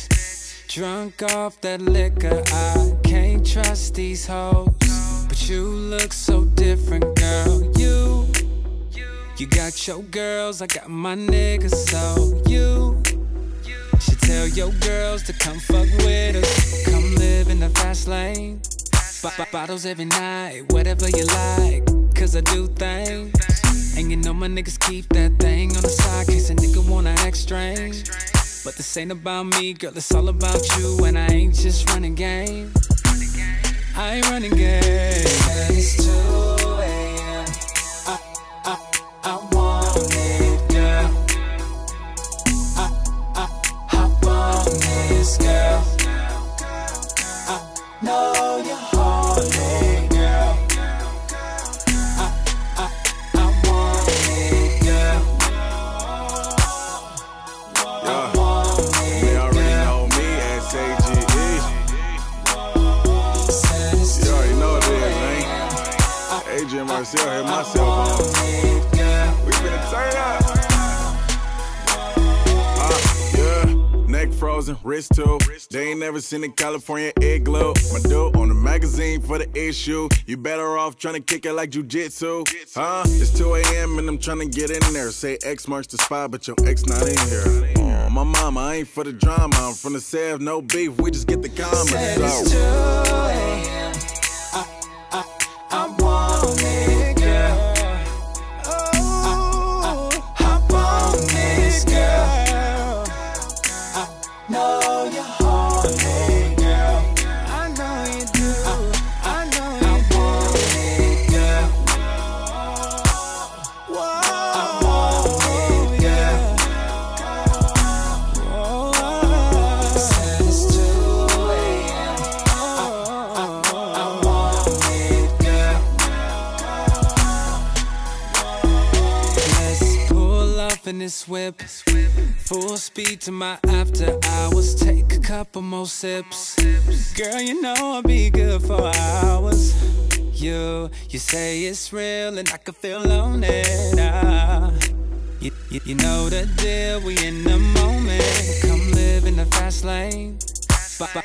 bitch. Drunk off that liquor, I can't trust these hoes. But you look so different, girl. You got your girls, I got my niggas, so you should tell your girls to come fuck with us. Come live in the fast lane. Bottles every night, whatever you like, cause I do things. And you know my niggas keep that thing on the side, case a nigga wanna act strange. But this ain't about me, girl, it's all about you. And I ain't just running game, I ain't running game. It's 2 a.m. I want it, girl. Hop on this, girl. I know you're horny, girl. I want it, girl. I want it, they already know me as AGE. You already know what it is, man. Adrian Marcel hit my cell phone. We finna turn up. Yeah, neck frozen, wrist too. They ain't never seen a California igloo. My dude on the magazine for the issue. You better off trying to kick it like jujitsu. Huh? It's 2 a.m. and I'm trying to get in there. Say X marks the spot, but your ex not in here. Oh, my mama, I ain't for the drama. I'm from the Sev, no beef. We just get the comments. It's 2 a.m. I want it, girl. Hop on this, girl. I know you're horny, girl. I know you do. I know you want it, girl. I want it, girl. Said it's 2 a.m. I want it, girl. Let's pull off in this whip. Full speed to my after hours. Take a couple more sips. Girl, you know I'll be good for hours. You say it's real and I can feel on it. You know the deal, we in the moment. Come live in the fast lane.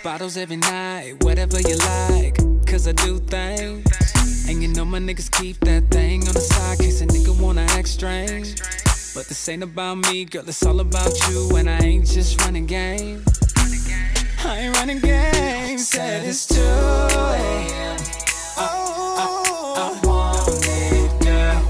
Bottles every night, whatever you like, cause I do things. And you know my niggas keep that thing on the side, case a nigga wanna act strange. But this ain't about me, girl, it's all about you. And I ain't just running game, I ain't running game. Said it's 2 a.m. I want it, girl.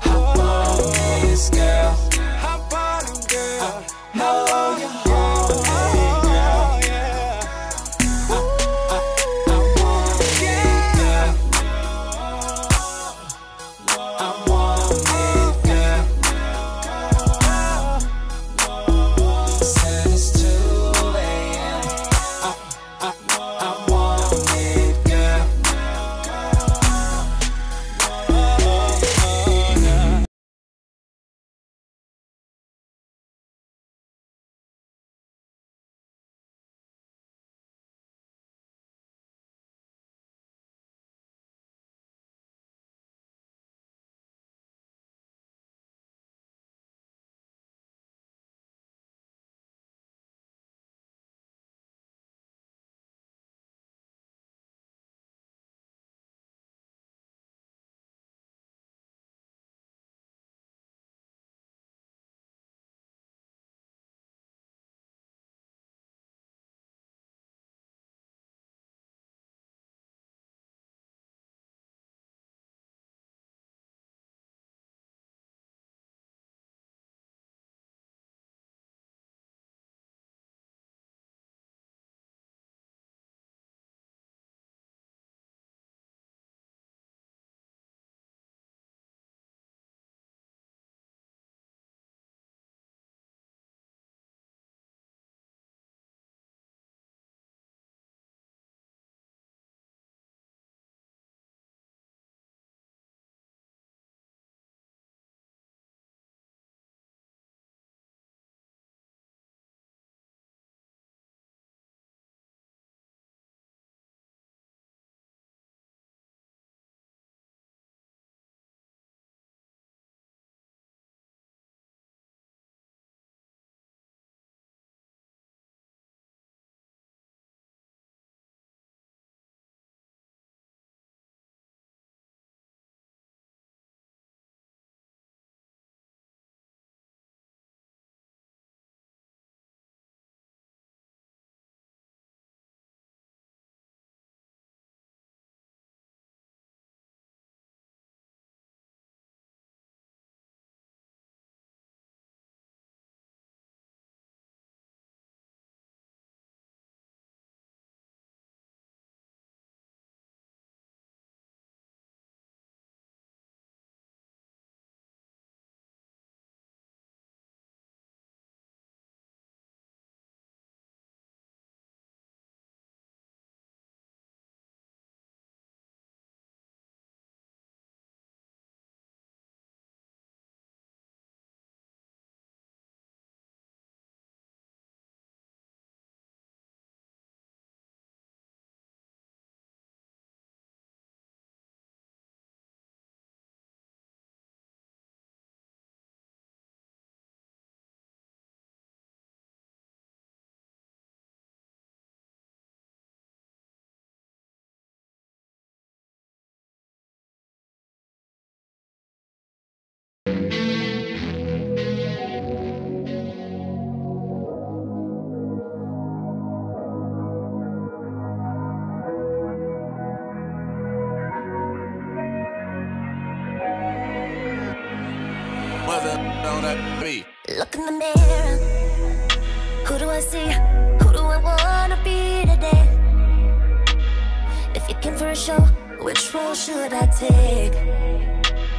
Hop on this, girl. Hop on, girl. Know you're horny, girl. I want it, girl. I want it, girl. Said it's 2 a.m. I want it, girl. that be? Look in the mirror. Who do I see? Who do I wanna be today? If you came for a show, which role should I take?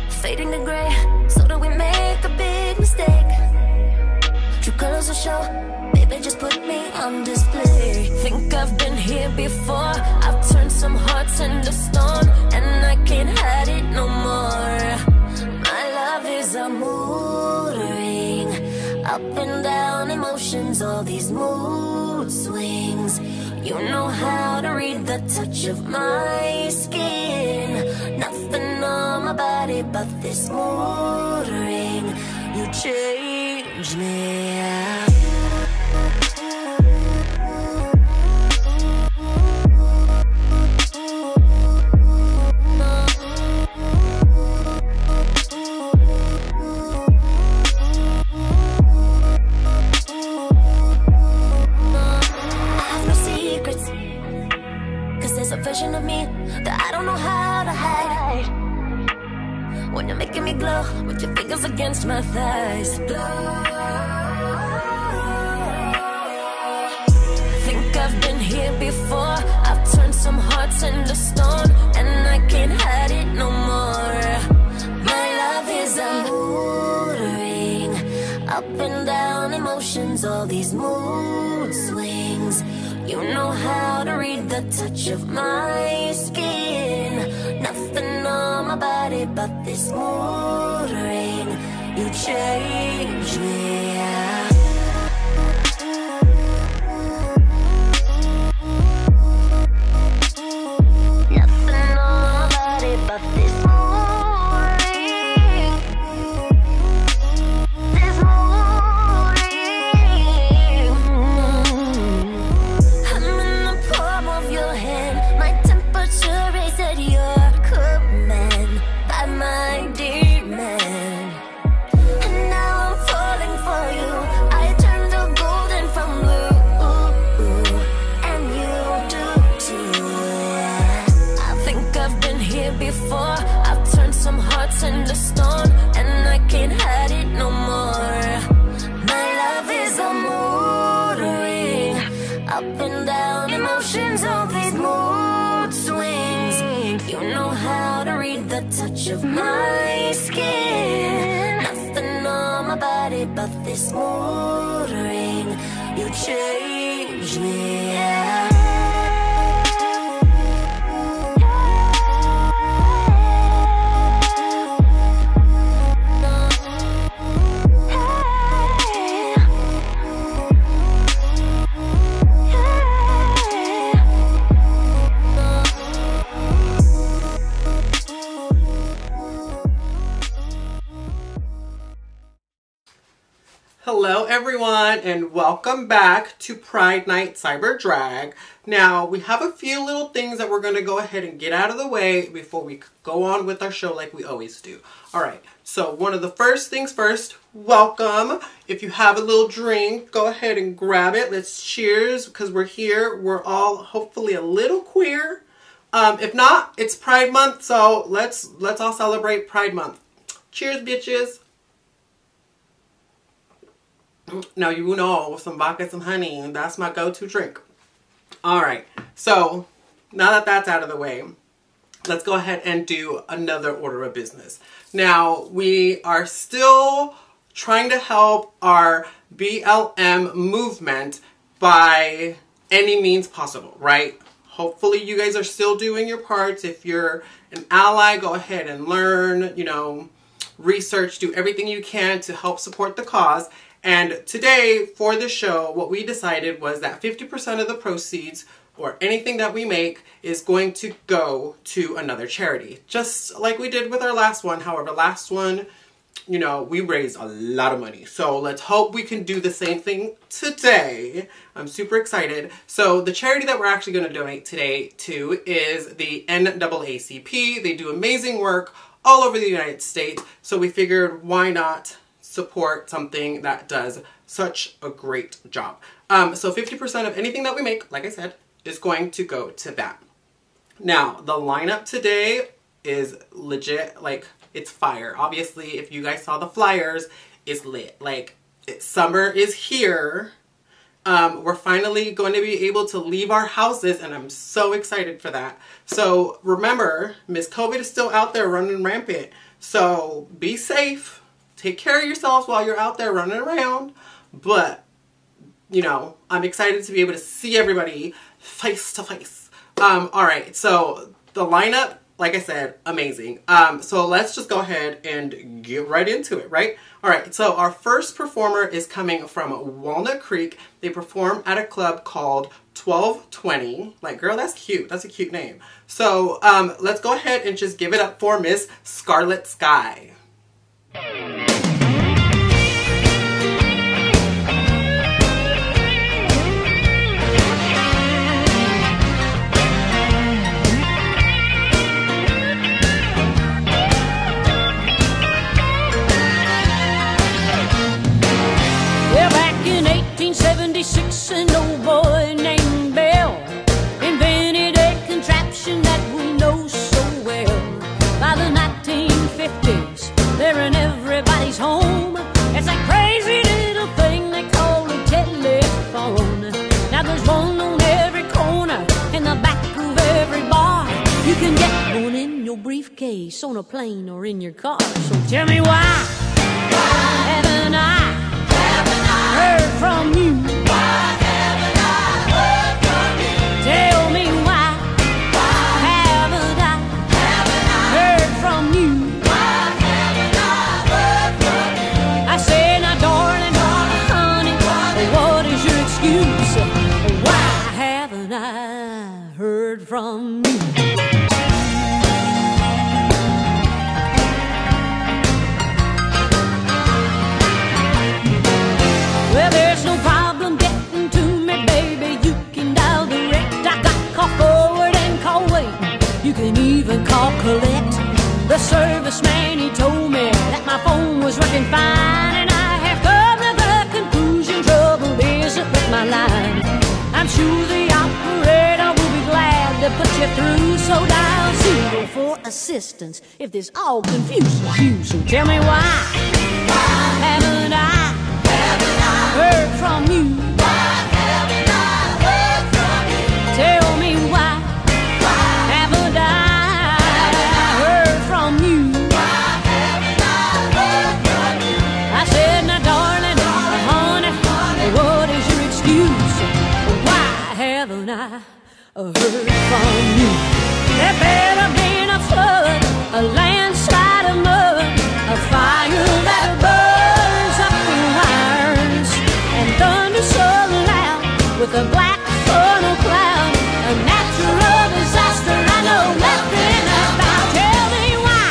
Fading to gray, so that we make a big mistake. True colors will show, baby, just put me on display. Think I've been here before. I've turned some hearts into stone, and I can't hide it no more. My love is a mood ring, up and down emotions, all these mood swings. You know how to read the touch of my skin. Nothing on my body but this mood ring. You change me. A version of me that I don't know how to hide. When you're making me glow with your fingers against my thighs. Think I've been here before. I've turned some hearts into stone, and I can't hide it no more. My love is a mood ring, up and down emotions, all these mood swings. You know how to read the touch of my skin. Nothing on my body but this mood ring. You change me. Nothing on my body but this mood ring. This mood ring. Your hand, my temperature is at your command by my demand. And now I'm falling for you. I turn the golden from blue, and you do too. I think I've been here before. I've turned some hearts into stone, and I can't hide it no more. My love is a mood ring, up and down emotions, all these mood swings. You know how to read the touch of my skin. Nothing on my body but this mood ring. You change me. Hello everyone, and welcome back to Pride Night CyberDrag. Now, we have a few little things that we're going to go ahead and get out of the way before we go on with our show like we always do. Alright, so one of the first things first, welcome. If you have a little drink, go ahead and grab it. Let's cheers, because we're here. We're all hopefully a little queer. If not, it's Pride Month, so let's all celebrate Pride Month. Cheers, bitches. Now, you know, some vodka, some honey, that's my go-to drink. Alright, so now that that's out of the way, let's go ahead and do another order of business. Now, we are still trying to help our BLM movement by any means possible, right? Hopefully you guys are still doing your parts. If you're an ally, go ahead and learn, you know, research, do everything you can to help support the cause. And today, for the show, what we decided was that 50% of the proceeds, or anything that we make, is going to go to another charity. Just like we did with our last one. However, last one, you know, we raised a lot of money. So let's hope we can do the same thing today. I'm super excited. So the charity that we're actually going to donate today to is the NAACP. They do amazing work all over the United States. So we figured, why not support something that does such a great job. So 50% of anything that we make, like I said, is going to go to that. Now, the lineup today is legit, like, it's fire. Obviously, if you guys saw the flyers, is lit. Like, summer is here. We're finally going to be able to leave our houses, and I'm so excited for that. So remember, Miss COVID is still out there running rampant. So be safe. Take care of yourselves while you're out there running around. But, you know, I'm excited to be able to see everybody face to face. All right, so the lineup, like I said, amazing. So let's just go ahead and get right into it, right? All right, so our first performer is coming from Walnut Creek. They perform at a club called 1220. Like, girl, that's cute. That's a cute name. So let's go ahead and just give it up for Miss Scarlett Skyy. An old boy named Bill invented a contraption that we know so well. By the 1950s, they're in everybody's home. It's a crazy little thing they call a telephone. Now there's one on every corner, in the back of every bar. You can get one in your briefcase, on a plane, or in your car. So tell me why haven't I heard from you? Tell me why haven't I heard from you? I say, now darling, honey, what is your excuse? Why haven't I heard from you? Well, there's no problem getting to me, baby. You can dial direct. I got call forward and call waiting. You can even call collect. The serviceman, he told me that my phone was working fine, and I have come to the conclusion trouble isn't with my line. I'm sure the operator will be glad to put you through, so dial 0 for assistance if this all confuses you. So tell me why haven't I heard from you? Why haven't I heard from you? Tell me why haven't I heard from you? Why haven't I heard from you? I said, now darling, honey, what is your excuse? Why haven't I heard from you? There better been a flood, a landslide of mud, a fire that burns up the wires, and thunder so loud with a black funnel cloud, a natural disaster I know nothing about. Tell me why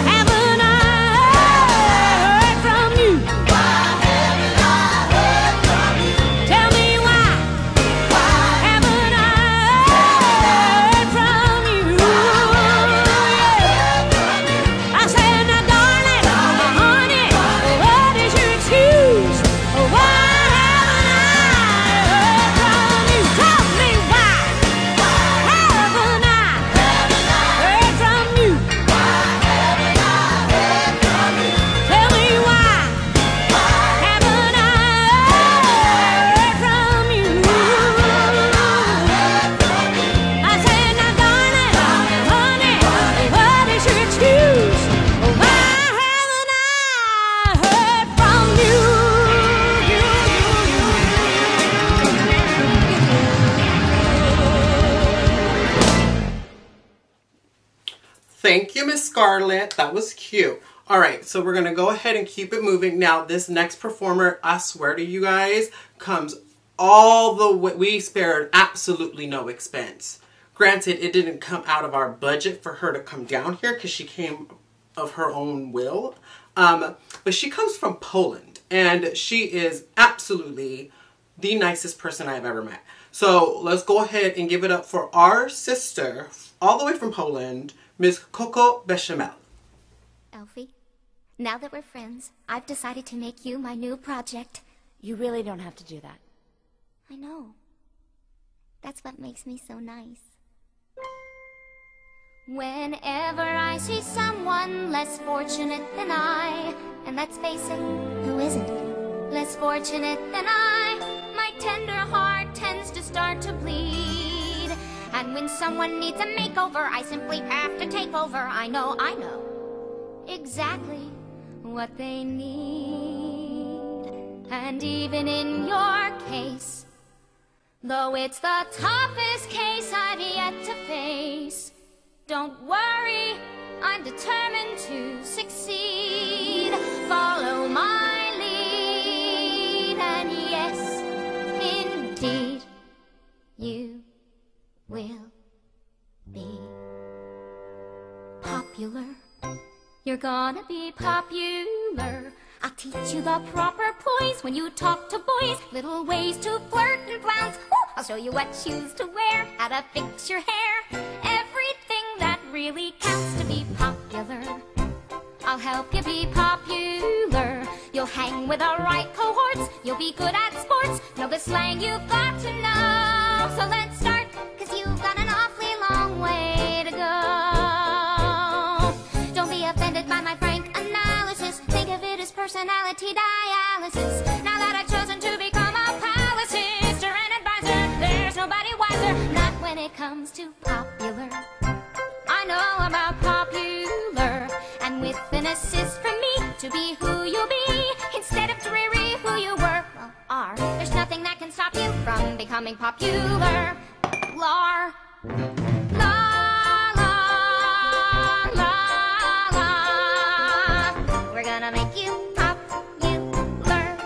haven't I heard from you? Why haven't I heard from you? Tell me why haven't I heard from you? I said, now darling, honey, what is your excuse? Why haven't I heard from you? Tell me why haven't I heard from you? Why haven't I heard from you? Tell me why haven't I heard from you? I said, now darling, honey, what is your excuse? Why haven't I heard from you? Thank you, Miss Scarlett. That was cute. All right, so we're going to go ahead and keep it moving. Now, this next performer, I swear to you guys, comes all the way. We spared absolutely no expense. Granted, it didn't come out of our budget for her to come down here because she came of her own will. But she comes from Poland, and she is absolutely the nicest person I've ever met. So let's go ahead and give it up for our sister, all the way from Poland, Miss Coco Bechamel. Elfie, now that we're friends, I've decided to make you my new project. You really don't have to do that. I know. That's what makes me so nice. Whenever I see someone less fortunate than I, and let's face it, who isn't less fortunate than I, my tender heart tends to start to bleed. And when someone needs a makeover, I simply have to take over. I know exactly what they need. And even in your case, though it's the toughest case I've yet to face, don't worry, I'm determined to succeed. Follow my lead, and yes, indeed, you will be popular. You're gonna be popular. I'll teach you the proper poise when you talk to boys. Little ways to flirt and flounce. Ooh, I'll show you what shoes to wear, how to fix your hair. Everything that really counts to be popular. I'll help you be popular. You'll hang with the right cohorts. You'll be good at sports. Know the slang you've got to know. So let's start, 'cause you've got an awfully long way to go. Don't be offended by my frank analysis. Think of it as personality dialysis. Now that I've chosen to become a palace sister and advisor, there's nobody wiser. Not when it comes to popular. I know about popular, and with an assist from me to be who you'll be, instead of dreary who you were, well, are. There's nothing that can stop you from becoming popular. Lar. La, la, la, la. We're gonna make you popular.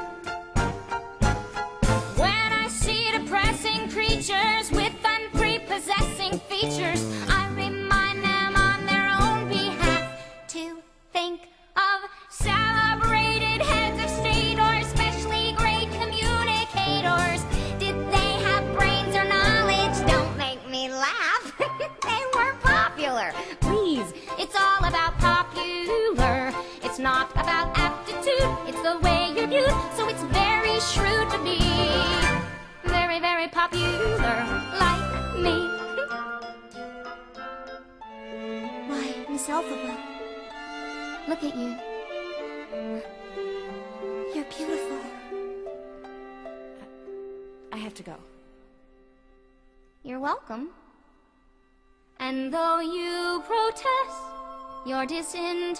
When I see depressing creatures with unprepossessing features, I remind them on their own behalf to think of celebrated heads of state or especially great communicators. Did they have brains or knowledge? Don't make me laugh. They were popular. Please, it's all about popular. It's not about aptitude, it's the way you're viewed. So it's very shrewd to be very, very popular like me. Why, Miss Elphaba, look at you. You're beautiful. I have to go. You're welcome. And though you protest your disinterest,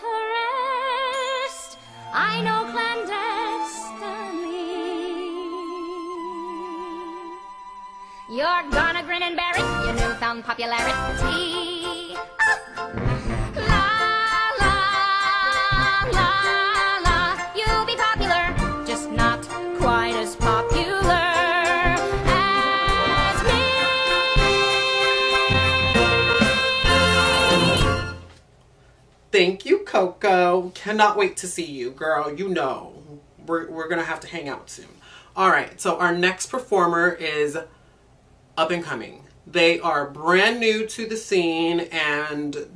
I know clandestinely you're gonna grin and bear it, your newfound popularity. La, la, la, la. You'll be popular, just not quite as popular as me. Thank you, Coco. Cannot wait to see you, girl. You know, we're gonna have to hang out soon. All right, so our next performer is up and coming. They are brand new to the scene and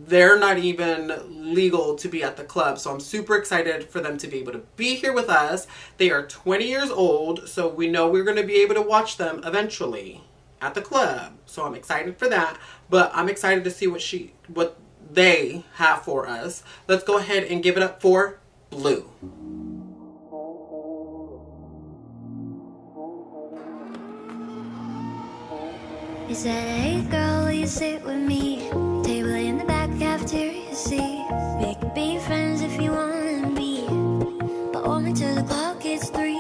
they're not even legal to be at the club. So I'm super excited for them to be able to be here with us. They are 20 years old, so we know we're going to be able to watch them eventually at the club. So I'm excited for that, but I'm excited to see what they have for us. Let's go ahead and give it up for Blue. You said, hey girl, will you sit with me? Table in the back, cafeteria seat. We could be friends if you wanna be, but only till the clock hits 3.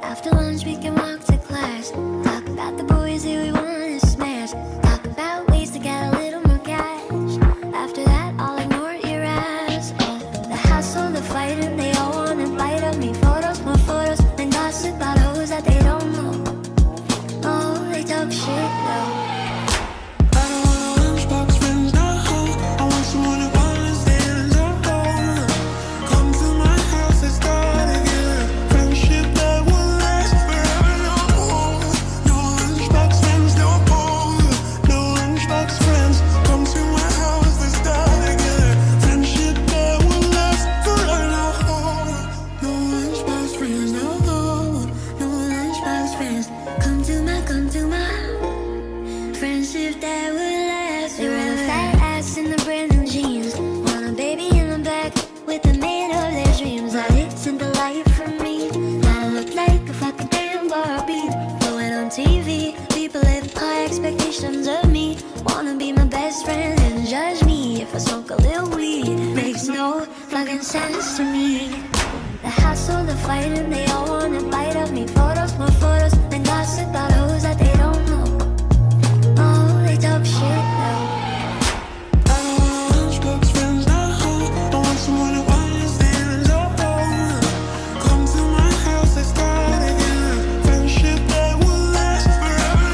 After lunch we can walk to class. Talk about the boys that we wanna smash. Talk about ways to get a little more cash. After that I'll ignore your ass. Oh, the hassle, the fighting, they all wanna bite of me. Photos, more photos, and gossip about hoes that they don't know. Oh, they talk shit though. Friendship that would last forever. They were the fat ass Wanna be my best friend and judge me if I smoke a little weed. Makes no fucking sense to me. The hassle, the fighting, they all wanna bite of me. Photos, more photos, and gossip about hoes that they don't know. Oh, they talk shit though. Someone who understands, come to my house, let's start again. Friendship that will last forever.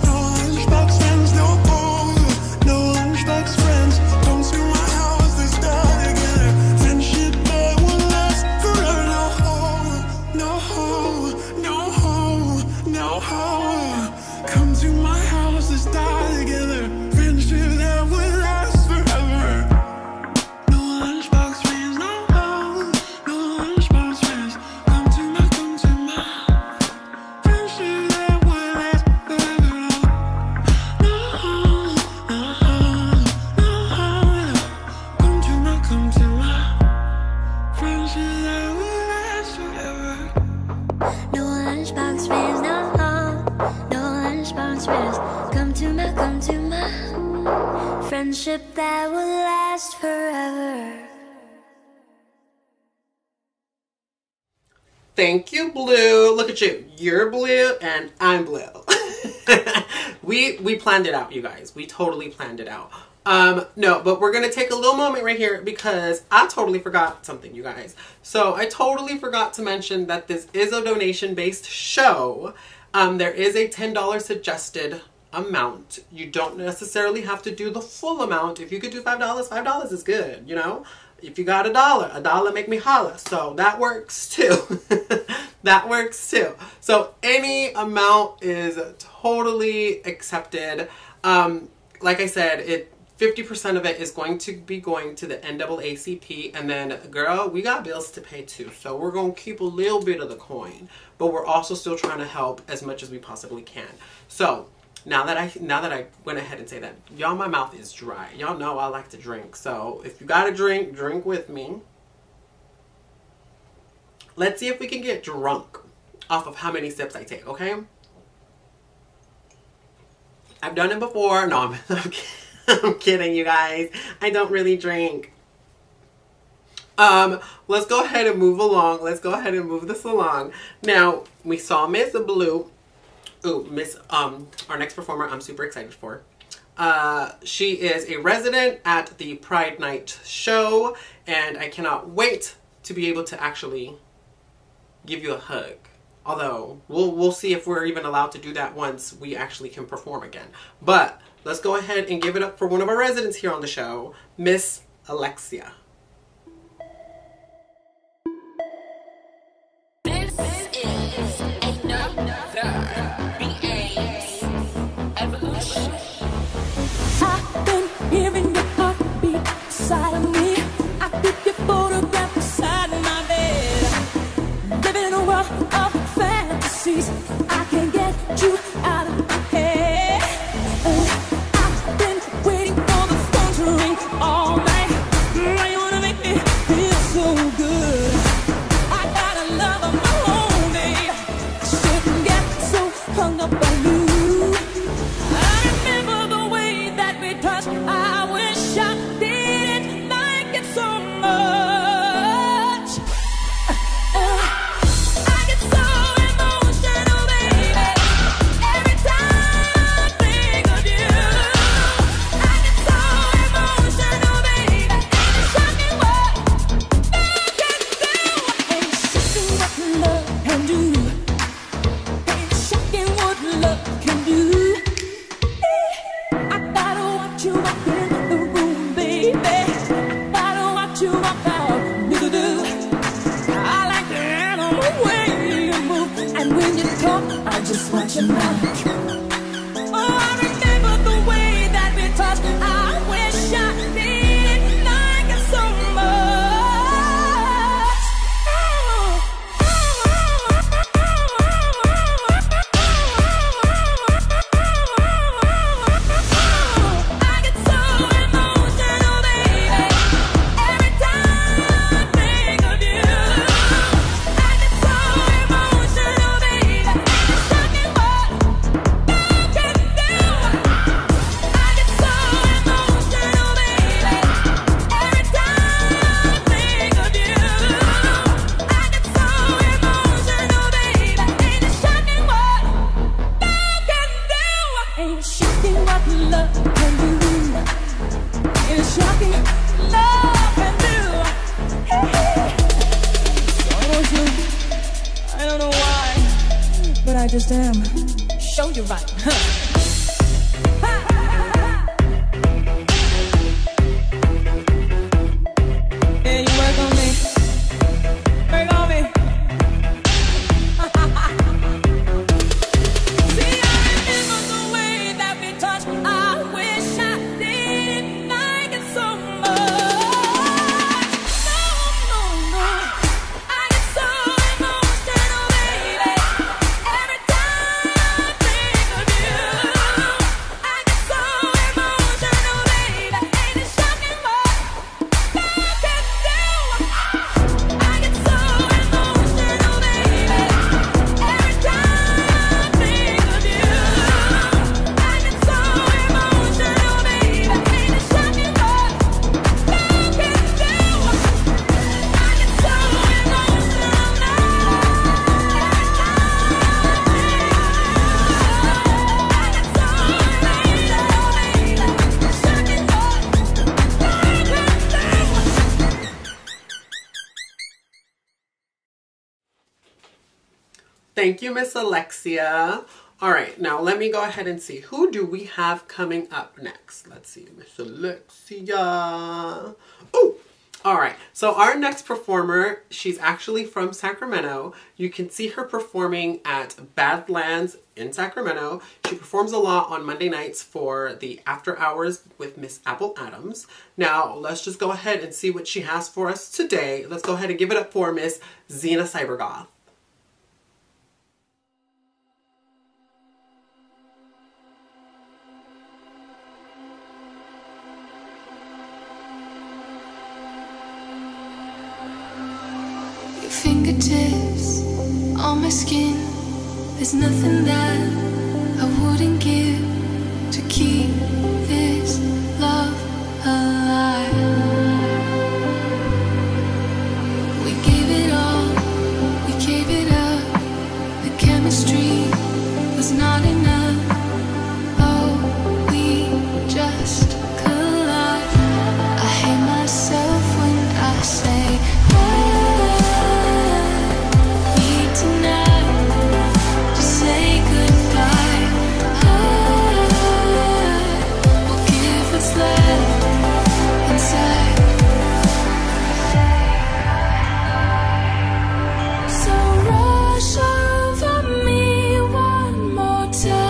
No lunchbox friends, no pose. No lunchbox friends, come to my house, let's start again. Friendship that will last forever. No, come to my house, let's start together. Friendship that will last forever. Friendship that will last forever. Thank you, Blue. Look at you. You're blue and I'm blue. We planned it out, you guys. We totally planned it out. No, but we're going to take a little moment right here because I totally forgot something, you guys. So I totally forgot to mention that this is a donation-based show. There is a $10 suggested amount. You don't necessarily have to do the full amount. If you could do $5, $5 is good, you know? If you got a dollar make me holla. So that works too. That works too. So any amount is totally accepted. Like I said, 50% of it is going to be going to the NAACP, and then, girl, we got bills to pay too, so we're going to keep a little bit of the coin, but we're also still trying to help as much as we possibly can. So now that I went ahead and say that, y'all, my mouth is dry. Y'all know I like to drink, so if you got a drink, drink with me. Let's see if we can get drunk off of how many sips I take, okay? I've done it before. No, I'm kidding. I'm kidding, you guys. I don't really drink. Let's go ahead and move along. Let's go ahead and move this along. Now, we saw Miss Blue. Ooh, our next performer I'm super excited for. She is a resident at the Pride Night show, and I cannot wait to be able to actually give you a hug. Although, we'll see if we're even allowed to do that once we actually can perform again. But let's go ahead and give it up for one of our residents here on the show, Miss Alexia. This is another BA's evolution. I've been hearing your heartbeat inside of me. I keep your photograph beside my bed. Living in a world of fantasies. I can't get you out of my head. I've been waiting for the phone to ring all night. Why you wanna make me feel so good? I got a love of my own, babe. I shouldn't get so hung up on you. I remember the way that we touched. I wish I didn't like it so much. I get so emotional, baby, every time I think of you. I get so emotional, baby, and it's shocking what love can do. And it's shocking what love can do. And it's shocking what love can do. I gotta watch you walk in the room, baby. Gotta watch you walk out. Do-do-do. I like the animal way you move, and when you talk, I just watch your mouth. Oh, I remember the way that we touched. I wish I didn't like it so much. I get so emotional, baby, every time I think of you. I get so emotional, baby, and it's shocking what like this damn show you right. Yeah, you work on me. Work on me. See, I remember the way that we touched. I wish I didn't like it so much. No, no, no. I get so emotional, baby. Every time I think of you, I get so emotional, baby. Ain't it shocking what love can do? I get so emotional, baby. Every time I think of you, I get so emotional, baby. Ain't it shocking what love can do? I get so emotional now. Every time I think of you, I get so emotional, baby. Shocking what love can do. Thank you, Miss Alexia. All right, now let me go ahead and see. Who do we have coming up next? Let's see, Miss Alexia. Oh, all right. So our next performer, she's actually from Sacramento. You can see her performing at Badlands in Sacramento. She performs a lot on Monday nights for the After Hours with Miss Apple Adams. Now, let's just go ahead and see what she has for us today. Let's go ahead and give it up for Miss Xena Cybergoth. Your fingertips on my skin. There's nothing that I wouldn't give to keep this love alive. We gave it all, we gave it up. The chemistry was not enough. Oh, we just collide. I hate myself when I say I need tonight to say goodbye. We'll give what's left inside. So rush over me one more time.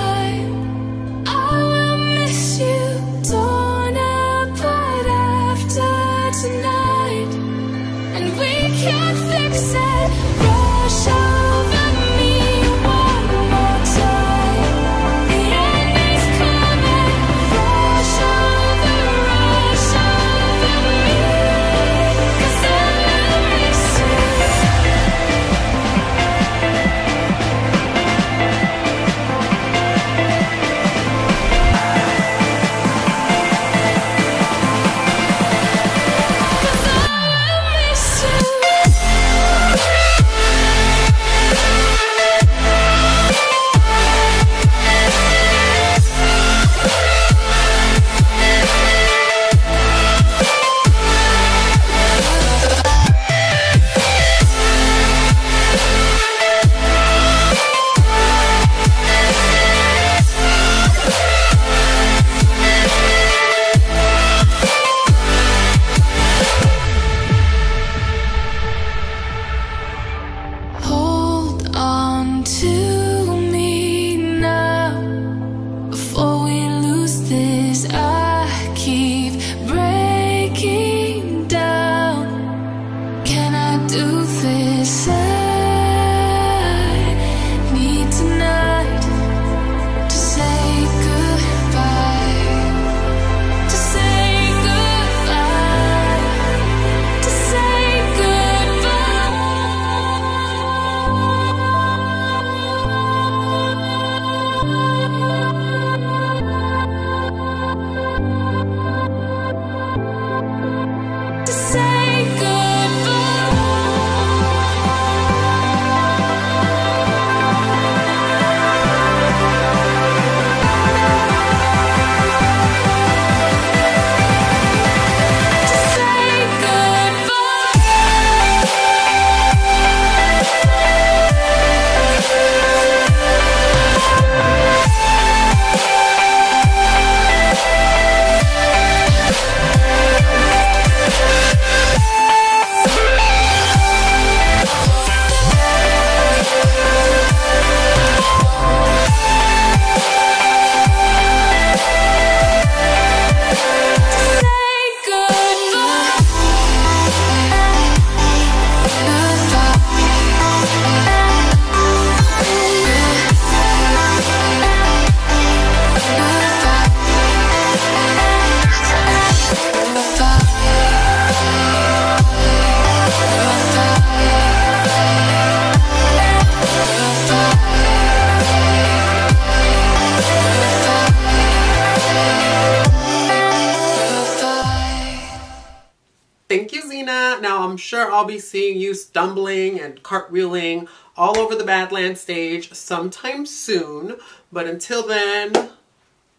I'm sure I'll be seeing you stumbling and cartwheeling all over the Badlands stage sometime soon. But until then,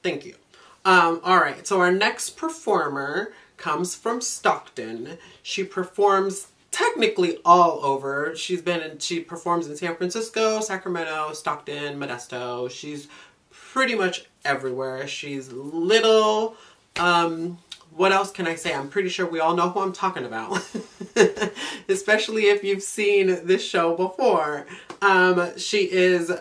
thank you. All right, so our next performer comes from Stockton. She performs technically all over. She performs in San Francisco, Sacramento, Stockton, Modesto. She's pretty much everywhere. She's little. What else can I say? I'm pretty sure we all know who I'm talking about. Especially if you've seen this show before. She is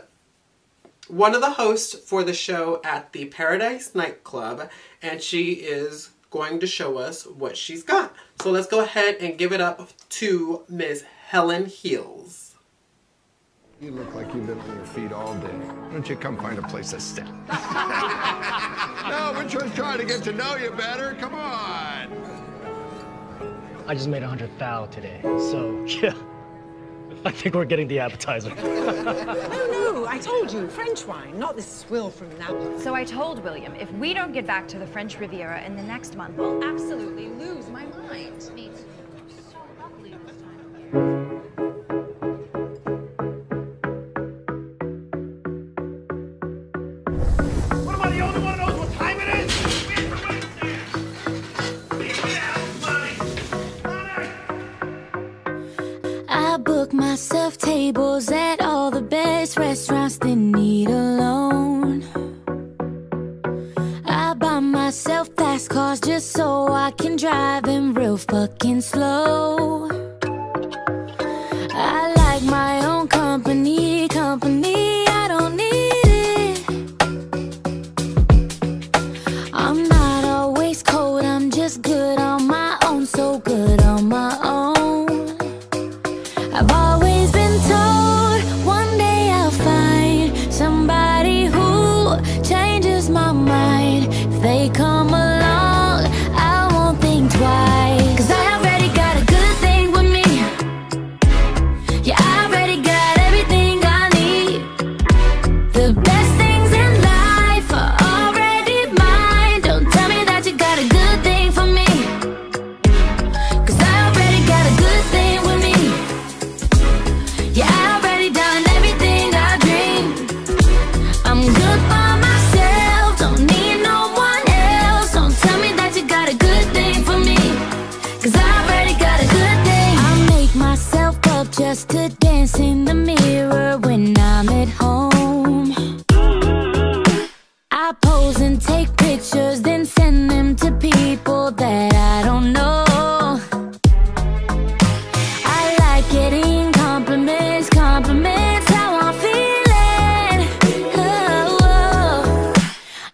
one of the hosts for the show at the Paradise nightclub, and she is going to show us what she's got. So let's go ahead and give it up to Ms. Hellen Heels. You look like you've been on your feet all day. Why don't you come find a place to sit? No, we're just trying to get to know you better. Come on. I just made 100 thou today, so yeah. I think we're getting the appetizer. Oh no, I told you, French wine, not this swill from Napa. So I told William, if we don't get back to the French Riviera in the next month, I'll absolutely lose my mind. Me too. So lovely this time of year. What am I the only one who knows what time it is? I book myself tables at all the best restaurants, then eat alone. I buy myself fast cars just so I can drive them real fucking slow. I like my own company, I don't need it. I'm not always cold, I'm just good on my own, so good on my own. I've always been told one day I'll find somebody who changes my mind. If they come along, I won't think twice. 'Cause I already got a good thing with me. Yeah, I already got everything I need. The best things in life are already mine. Don't tell me that you got a good thing for me. 'Cause I already got a good thing with me. Yeah, I already done everything I dreamed. I'm good by myself, don't need no one else. Don't tell me that you got a good thing for me. 'Cause I already got a good thing. I make myself up just to dance in the mirror when I'm at home. I pose and take pictures, then send them to people that I don't know. I like getting compliments, how I'm feeling. Oh, oh.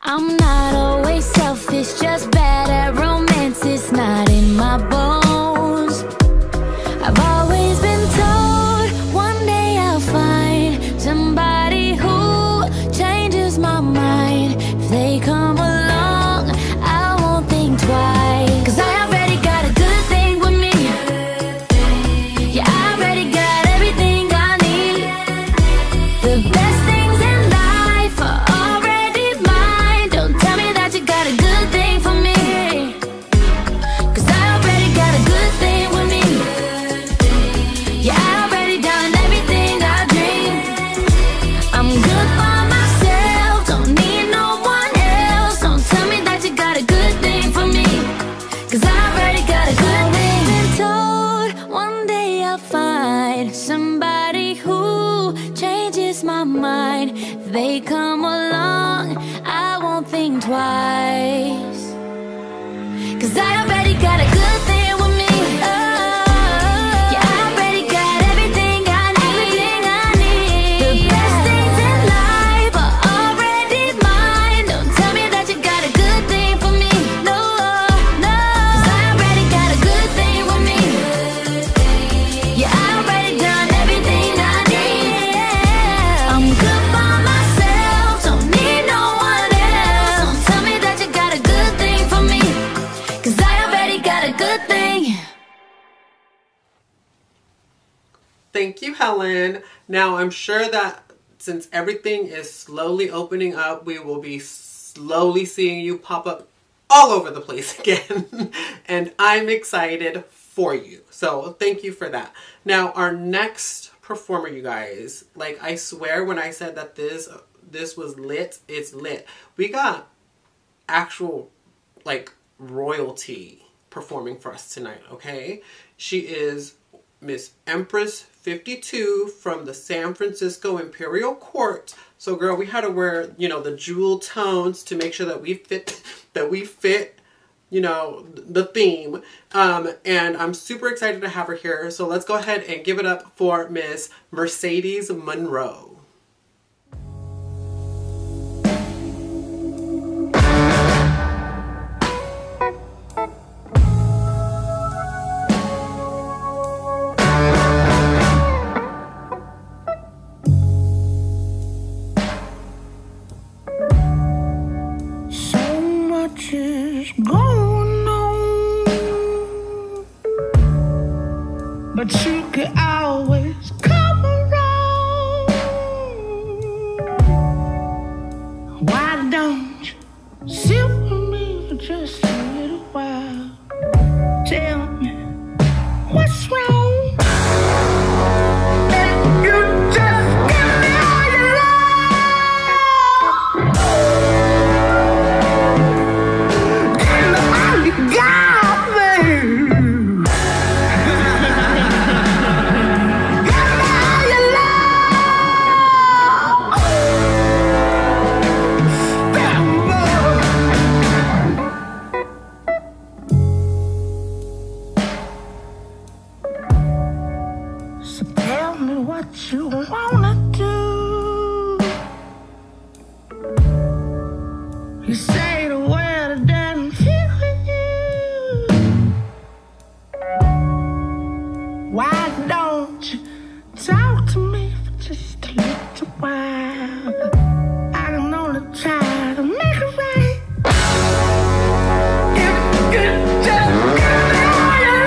I'm not always selfish, just bad at romance. It's not in my bones. I've always been told one day I'll find somebody who changes my mind. If they come along, I won't think twice. 'Cause I already got a good thing with me. Yeah, I already got everything I need. The best things in life are already mine. Don't tell me that you got a good thing for me. 'Cause I already got a good thing with me. Yeah, I already done everything I dreamed. I'm good by myself, don't need no one else. Don't tell me that you got a good thing for me. 'Cause I already got a good thing. Been told one day I'll find somebody who changes my mind. If they come along, I won't think twice. 'Cause I already got a good thing with me. Oh, yeah, I already got everything I need. The best things in life are already mine. Don't tell me that you got a good thing for me. No, no. 'Cause I already got a good thing with me. Yeah, I already done everything I need. I'm good by myself, don't need no one else. Don't tell me that you got a good thing for me. 'Cause I already got a good thing. Thank you, Helen. Now, I'm sure that since everything is slowly opening up, we will be slowly seeing you pop up all over the place again. And I'm excited for you. So thank you for that. Now our next performer, you guys, like I swear when I said that this was lit, it's lit. We got actual like royalty performing for us tonight, okay? She is Miss Empress 52 from the San Francisco Imperial Court. So girl, we had to wear, you know, the jewel tones to make sure that we fit, you know, the theme. And I'm super excited to have her here. So let's go ahead and give it up for Miss Mercedes Munro. Going on, but you could always come around. Why don't you sit with me for just a little while? Tell me what's wrong. And you just give me all your you wanna do. You say the word that doesn't fit with you. Why don't you talk to me for just a little while? I can only try to make it right. If you just give me all your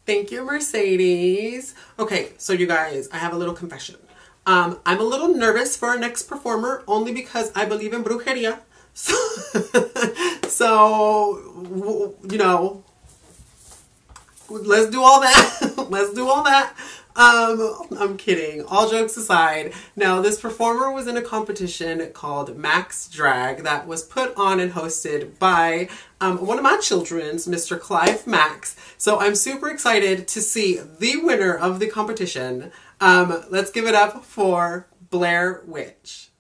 Thank you, Mercedes. Okay, so you guys, I have a little confession. I'm a little nervous for our next performer only because I believe in brujeria. So you know, let's do all that. Let's do all that. I'm kidding. All jokes aside. Now, this performer was in a competition called Max Drag that was put on and hosted by one of my children's, Mr. Clive Max. So I'm super excited to see the winner of the competition. Let's give it up for Blair Witch.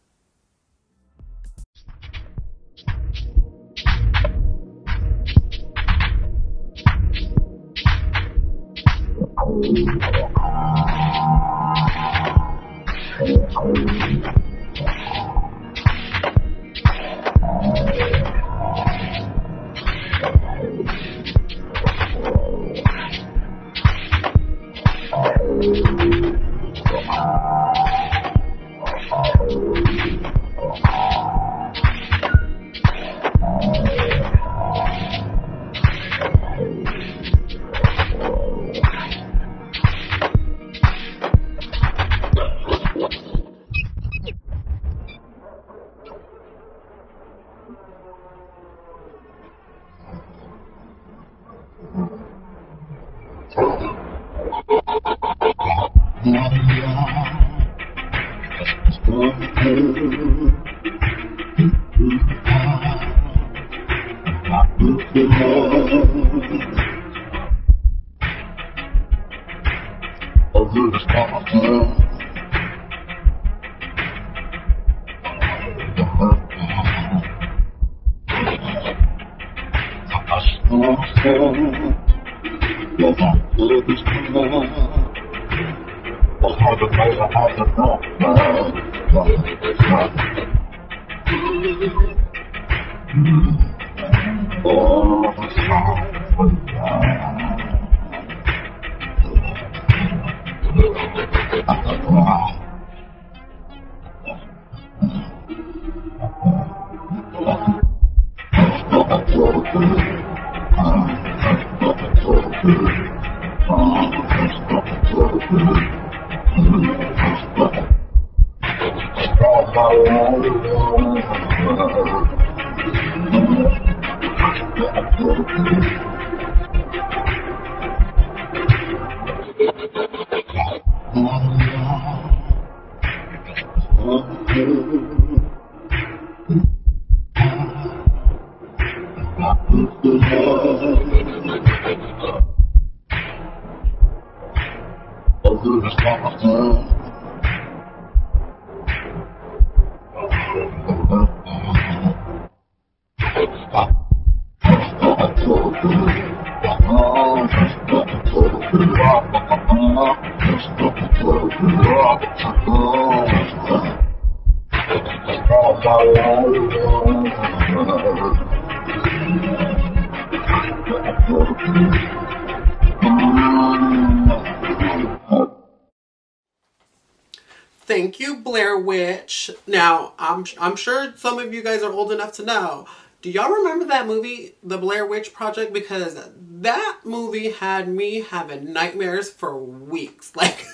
Thank you, Blair Witch. Now, I'm sure some of you guys are old enough to know. Do y'all remember that movie, The Blair Witch Project? Because that movie had me having nightmares for weeks. Like,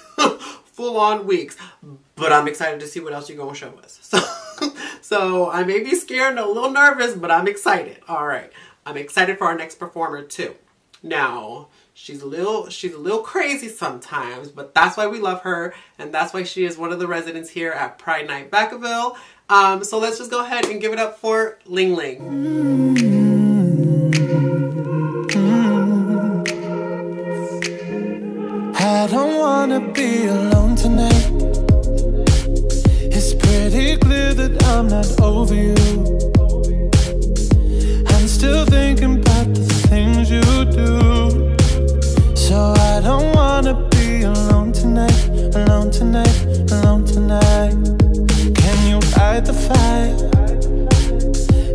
full-on weeks. But I'm excited to see what else you're going to show us. So I may be scared and a little nervous, but I'm excited. All right. I'm excited for our next performer, too. Now, she's a little crazy sometimes, but that's why we love her, and that's why she is one of the residents here at Pride Night Vacaville. So let's just go ahead and give it up for Ling Ling. I don't wanna be alone tonight. It's pretty clear that I'm not over you. I'm still thinking about the things you do. So I don't wanna be alone tonight, alone tonight, alone tonight. Can you fight the fire?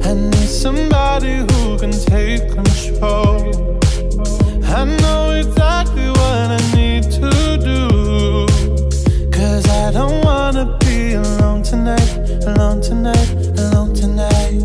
I need somebody who can take control. I know exactly what I need to do. 'Cause I don't wanna be alone tonight, alone tonight, alone tonight.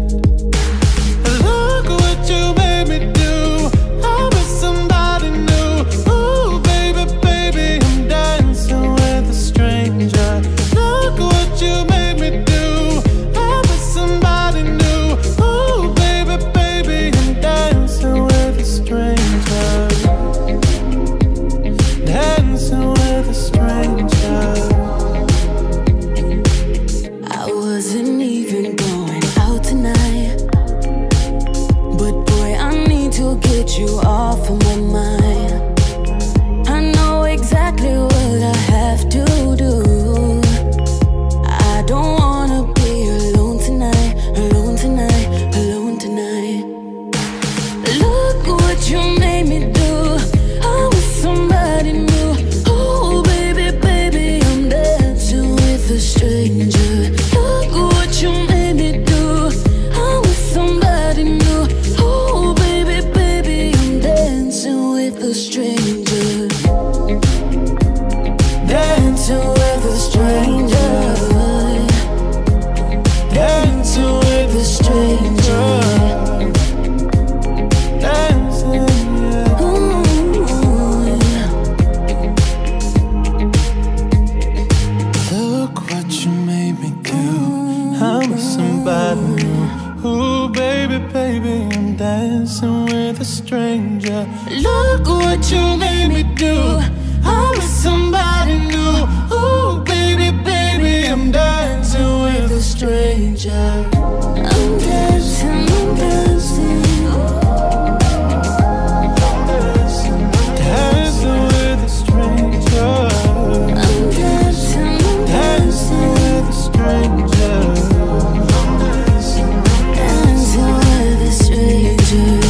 Look what you made me do. I was somebody new. Ooh, baby, baby, I'm dancing with a stranger. Look what you made me do. I was somebody new. Ooh, baby, baby, I'm dancing with a stranger. Dancing with a stranger. I wasn't even going out tonight, but boy, I need to get you off of my mind. I know exactly what I have to a stranger. Look what you made me do. I'm with somebody new. Ooh, baby, baby, I'm dancing with a stranger. I'm dancing, I'm dancing. Dancing with a stranger. I'm dancing, I'm dancing with a stranger. Dancing with a stranger.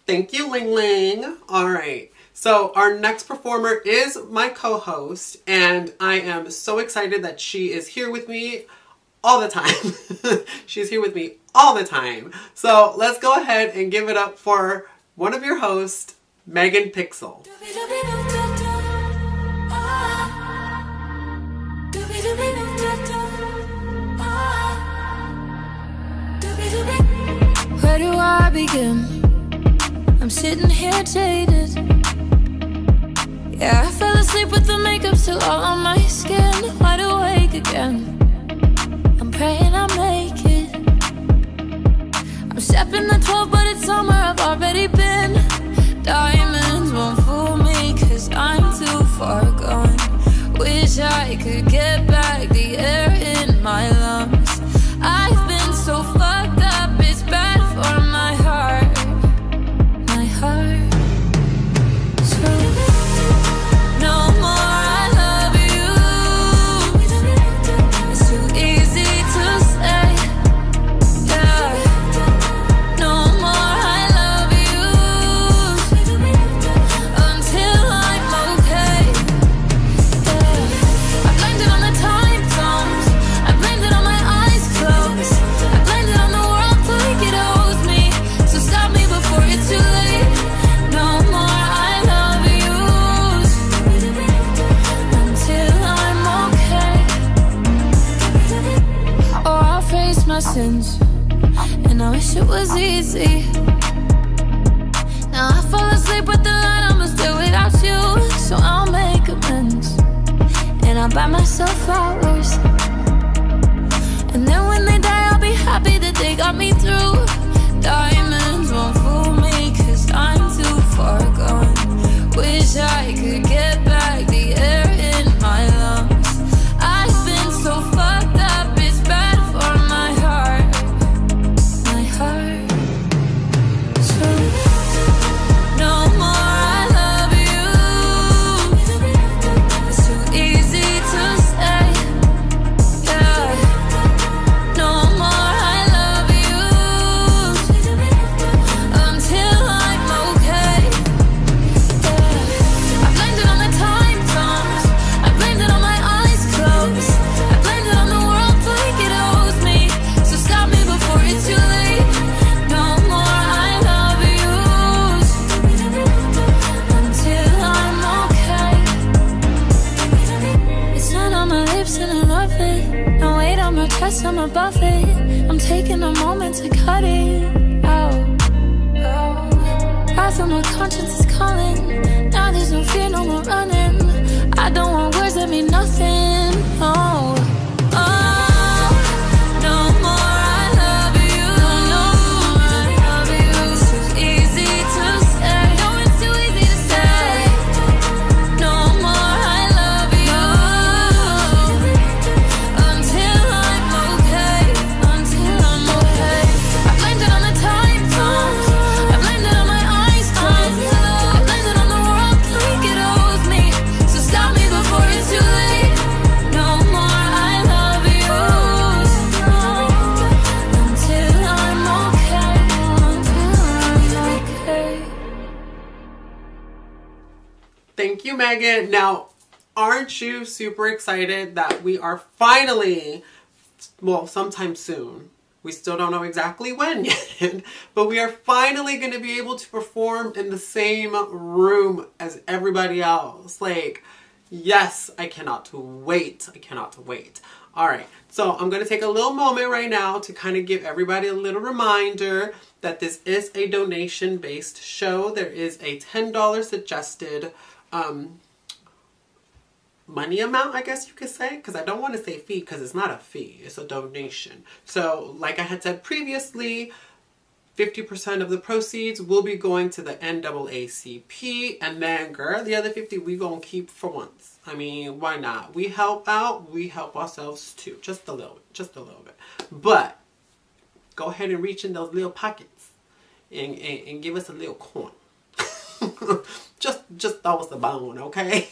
Thank you, Ling Ling. All right. So our next performer is my co-host, and I am so excited that she is here with me all the time. She's here with me all the time. So let's go ahead and give it up for one of your hosts, Megan Pixel. Where do I begin? I'm sitting here jaded. Yeah, I fell asleep with the makeup still all on my skin. Wide awake again. I'm praying I make it. I'm stepping the 12, but it's somewhere I've already been. Diamonds won't fool me, cause I'm too far gone. Wish I could get back the air in my lungs. I've been so fucked up, it's bad for my heart. My heart. So no more I love you. It's too easy to say. Yeah. No more I love you until I'm okay. Yeah. I blamed it on the time zones. I blamed it on my eyes closed. I blamed it on the world like it owes me. So stop me before it's too late. No more I love yous until I'm okay. Oh, I'll face my sins, and I wish it was easy. Now I fall asleep with the light, I'ma still without you. So I'll make amends, and I'll buy myself flowers. And then when they die, I'll be happy that they got me through. Diamonds won't fool me, cause I'm too far gone. Wish I could get back the air in my lungs. I've been so fucked up, it's bad for my heart. My heart. So no more I love you. It's too easy to say. Yeah. No more I love you until I'm okay. Yeah. I blamed it on the time zones. I blamed it on my eyes closed. I blamed it on the world like it owes me. So stop me before it's too late. No more I love yous until I'm okay. It's not on my lips and I love it. No weight on my chest, I'm above it. I'm taking a moment to cut it out. I feel my conscience is calling. Now there's no fear, no more running. I don't want words that mean nothing. Oh, oh, no more I love you. No more I love you. It's too easy to say. No, it's too easy to say. No more I love you until I'm okay. Until I'm okay. I blamed it on the time zones. I blamed it on my eyes closed. I blamed it on the world like it owes me. So stop me before it's too late. No more I love you until I'm okay. Until I'm okay. Thank you, Megan. Now, aren't you super excited that we are finally, well, sometime soon. We still don't know exactly when yet, but we are finally going to be able to perform in the same room as everybody else. Like, yes, I cannot wait. I cannot wait. All right, so I'm going to take a little moment right now to kind of give everybody a little reminder that this is a donation-based show. There is a $10 suggested money amount, I guess you could say, because I don't want to say fee because it's not a fee, it's a donation. So like I had said previously, 50% of the proceeds will be going to the NAACP, and then, girl, the other 50 we gonna keep for once. I mean, why not? We help out, we help ourselves too, just a little bit. But go ahead and reach in those little pockets and give us a little coin. just throw us a bone, okay?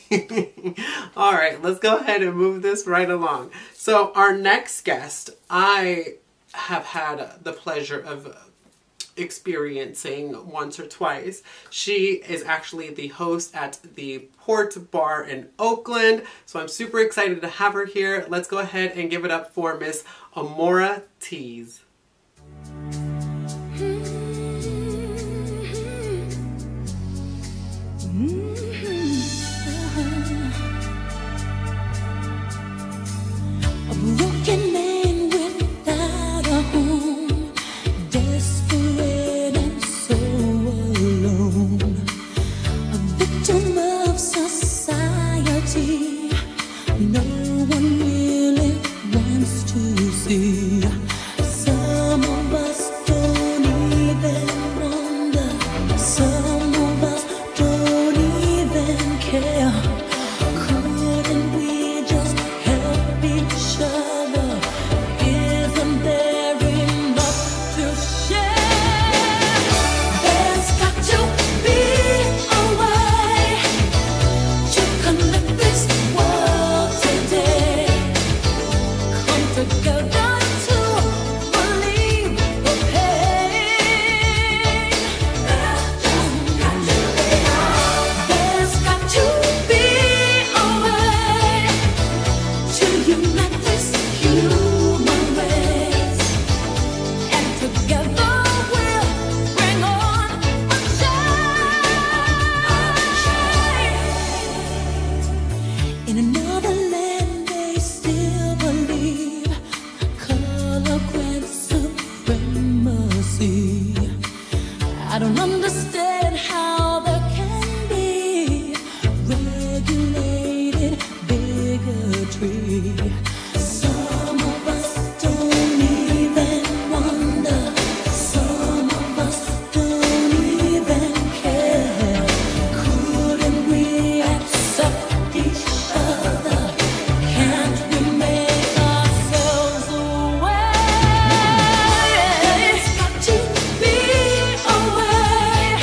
All right, let's go ahead and move this right along. So our next guest, I have had the pleasure of experiencing once or twice. She is actually the host at the Port Bar in Oakland, so I'm super excited to have her here. Let's go ahead and give it up for Miss Amoura Teese. A broken man without a home, desperate and so alone, a victim of society no one really wants to see. Some of us don't even wonder, some of us don't even care. Couldn't we just help each other? Isn't there enough to share? There's got to be a way to connect this world today. Come together to relieve the pain. There's got to be a way to unite this human race, and together we'll bring on a change. In another land they still believe color grants supremacy. I don't understand how there can be regulated bigotry. Some of us don't even wonder, some of us don't even care. Couldn't we accept each other? Can't we make ourselves aware? There's got to be a way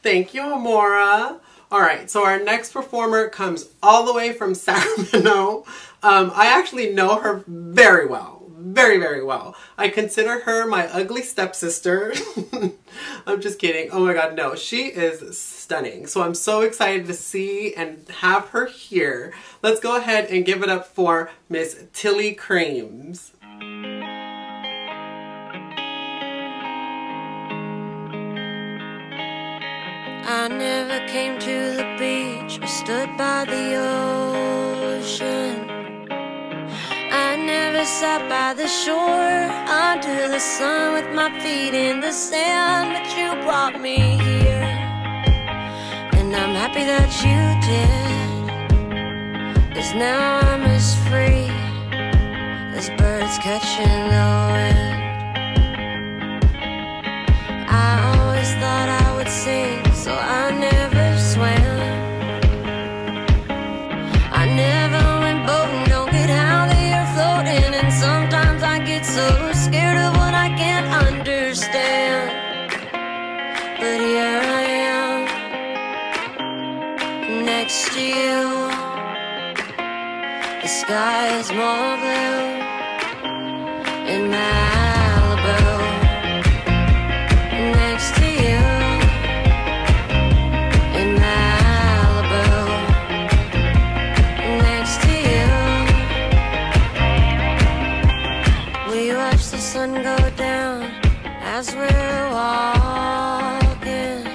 Thank you, Amoura. All right, so our next performer comes all the way from Sacramento. I actually know her very well. Very, very well. I consider her my ugly stepsister. I'm just kidding. Oh my god, no. She is stunning. So I'm so excited to see and have her here. Let's go ahead and give it up for Miss Tilly Creams. I never came to the beach or stood by the ocean. I never sat by the shore under the sun with my feet in the sand, but you brought me here, and I'm happy that you did, 'cause now I'm as free as birds catching the wind. I always thought I would sing, so I never swam. I never went boating, don't get out of here floating, and sometimes I get so scared of what I can't understand. But here I am, next to you. The sky is more blue in Malibu. Next to you in Malibu. Next to you. We watch the sun go down as we're walking.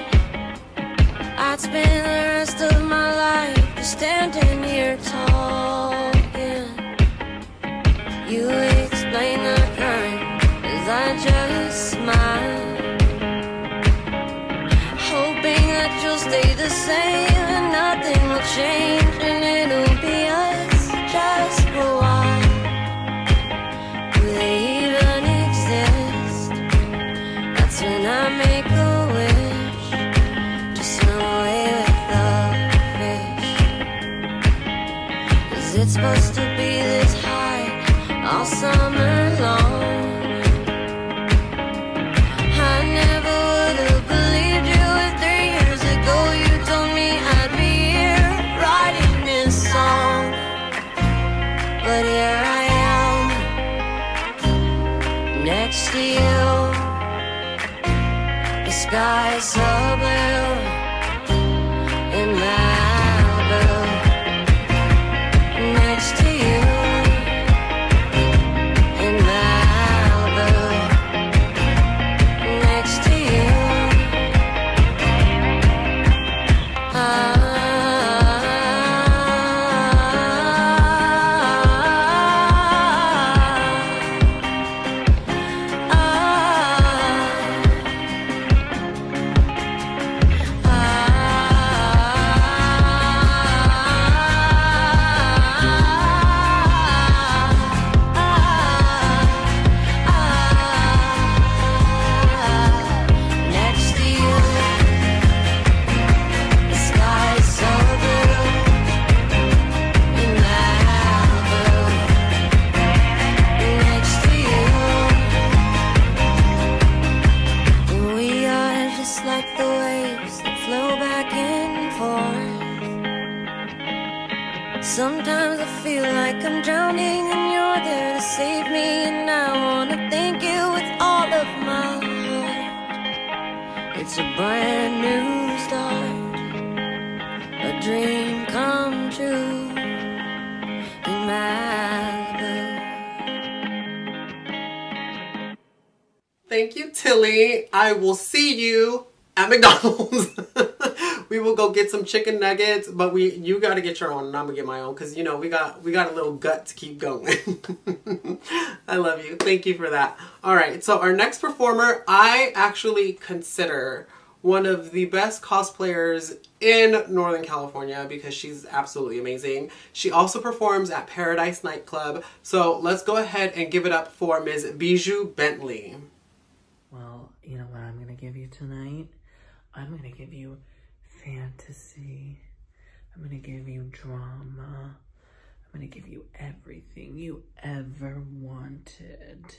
I'd spend the rest of my life just standing here talking. You explain the current as I just smile, hoping that you'll stay the same and nothing will change, and it'll be us just for a while. Do they even exist? That's when I make a wish to swim away with the fish. 'Cause it's supposed to be this high all summer long. I never would have believed you if 3 years ago you told me I'd be here writing this song. But here I am, next to you. The sky is so blue in Malibu. Next to you in Malibu. Next to you. Next to you. The sky is so blue in Malibu. Next to you. We are just like the waves that flow back and forth. Sometimes I feel like I'm drowning and you're there to save me, and I wanna thank you with all of my heart. It's a brand new start, a dream come true in Malibu. Thank you, Tilly. I will see you at McDonald's. We will go get some chicken nuggets, but you got to get your own and I'm gonna get my own, because you know we got a little gut to keep going. I love you. Thank you for that. All right, so our next performer, I actually consider one of the best cosplayers in Northern California because she's absolutely amazing. She also performs at Paradise Nightclub. So let's go ahead and give it up for Ms. Bijou Bentley. Well, you know what I'm gonna give you tonight? I'm gonna give you fantasy. I'm gonna give you drama. I'm gonna give you everything you ever wanted.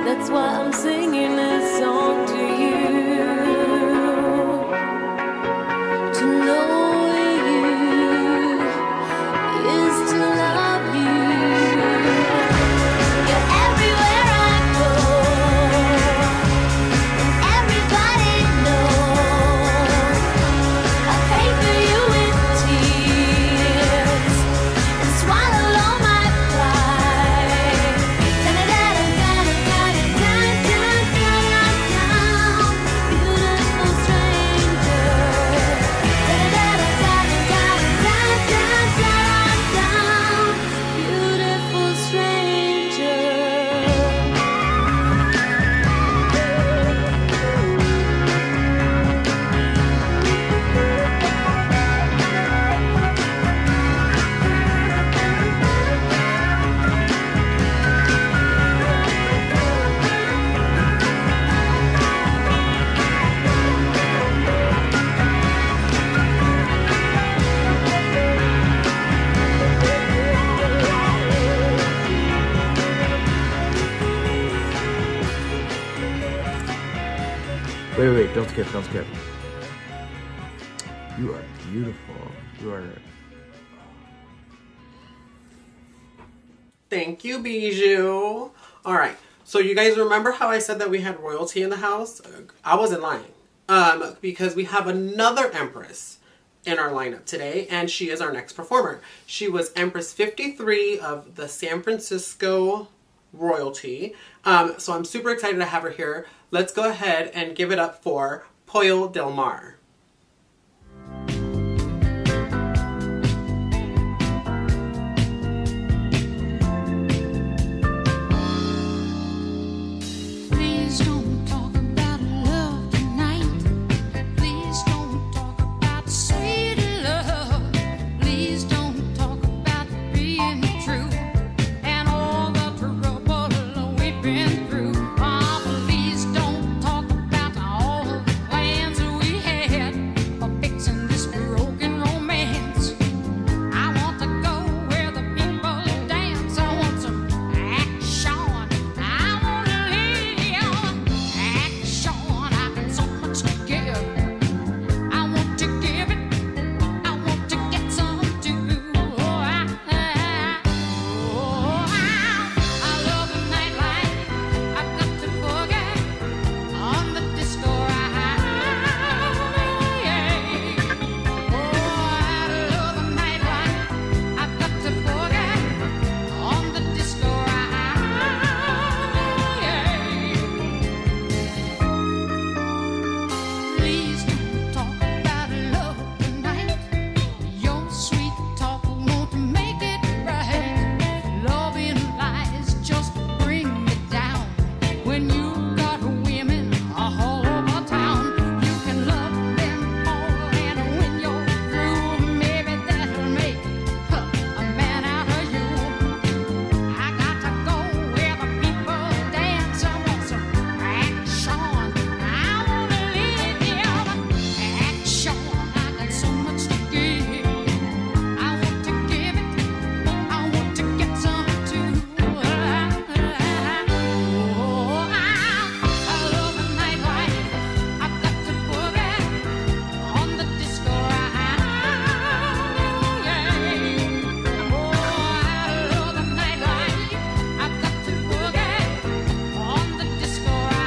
That's why I'm singing this song to you. To know you is to love you. You're everywhere I go, and everybody knows I pay for you with tears and swallow all my pride. Beautiful stranger. Beautiful stranger. Wait, don't skip. You are beautiful. You are... Thank you, Bijou. All right. So you guys remember how I said that we had royalty in the house? I wasn't lying. Because we have another Empress in our lineup today, and she is our next performer. She was Empress 53 of the San Francisco royalty. So I'm super excited to have her here. Let's go ahead and give it up for Pollo Del Mar. Please don't talk about love tonight. Please don't talk about sweet love. Please don't talk about being true and all the trouble we've been through. Oh, please don't talk about all the plans we had for fixing this broken romance. I want to go where the people dance. I want some action. I want to live action. I got so much to give. I want to give it. I want to get some too. I love the nightlife. I've got to boogie on the disco ride. I love the nightlife. I've got to boogie on the disco ride. Please don't talk about love tonight. Your sweet talk won't make it right. Loving lies just bring me down. When you've got women all over town, you can love them all, and when you're through, maybe that'll make a man out of you. I got to go where the people dance. I want some action. I want to live action. I got so much to give. I want to give it. I want to get some too. I love the nightlife. I've got to boogie on the disco ride. I love the nightlife. I've got to boogie on the disco ride.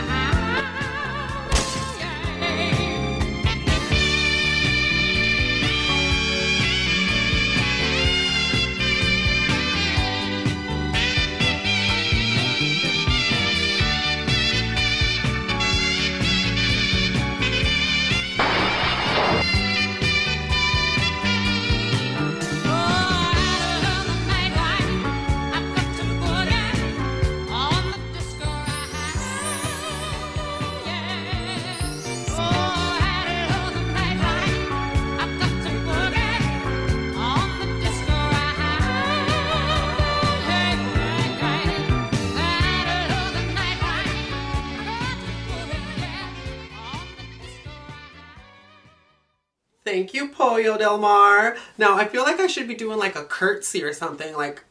Thank you, Pollo Del Mar. Now, I feel like I should be doing like a curtsy or something. Like,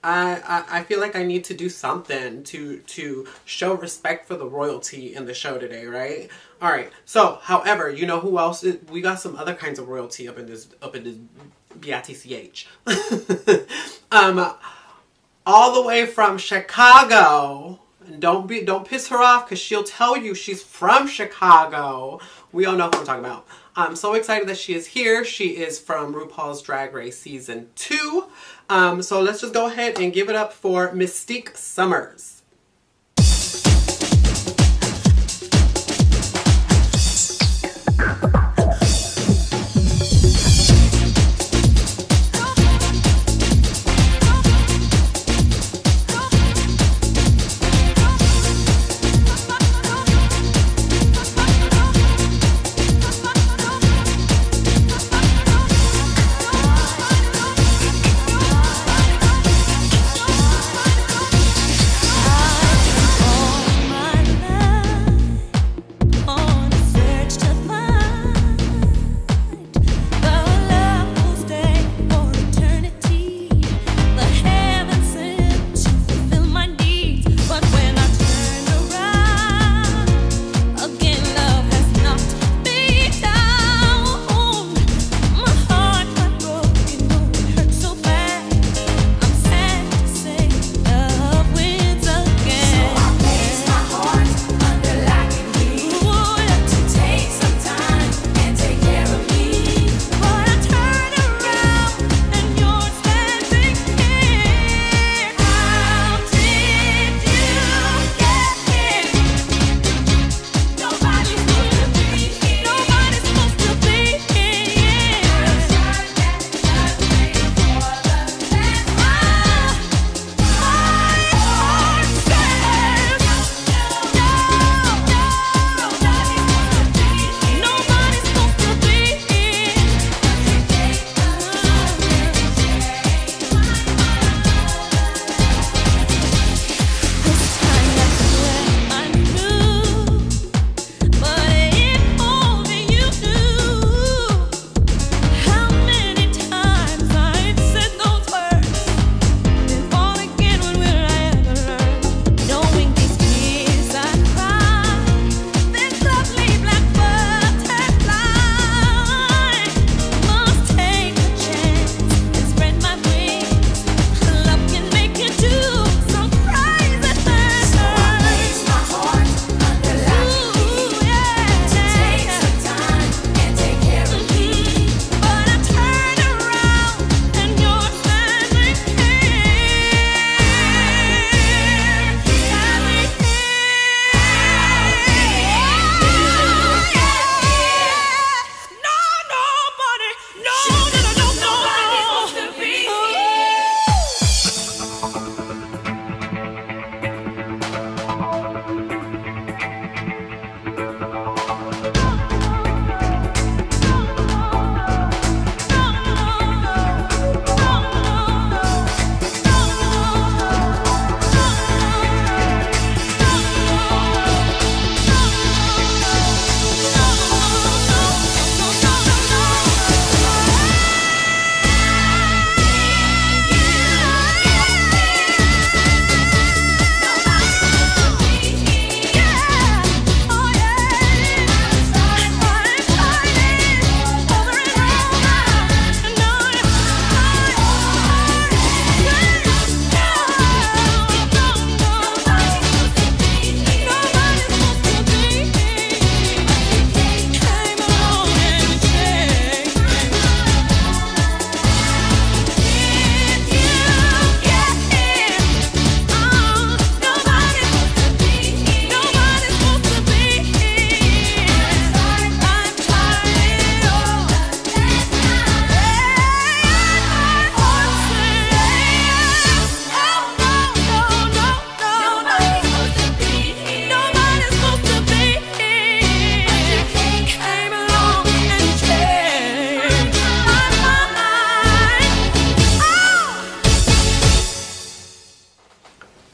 I feel like I need to do something to show respect for the royalty in the show today, right? All right. So, however, you know who else? We got some other kinds of royalty up in this BITCH. All the way from Chicago. Don't piss her off because she'll tell you she's from Chicago. We all know what I'm talking about. I'm so excited that she is here. She is from RuPaul's Drag Race Season 2. So let's just go ahead and give it up for Mystique Summers.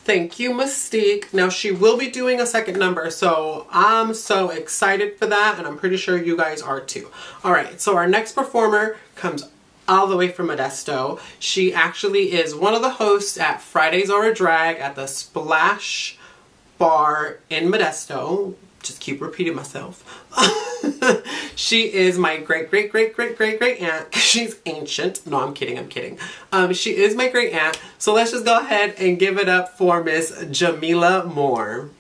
Thank you, Mystique. Now, she will be doing a second number, so I'm so excited for that, and I'm pretty sure you guys are too. All right, so our next performer comes all the way from Modesto. She actually is one of the hosts at Fridays Are a Drag at the Splash Bar in Modesto. Just keep repeating myself. She is my great aunt. She's ancient. No, I'm kidding. She is my great aunt. So let's just go ahead and give it up for Miss Jaymelah Moore.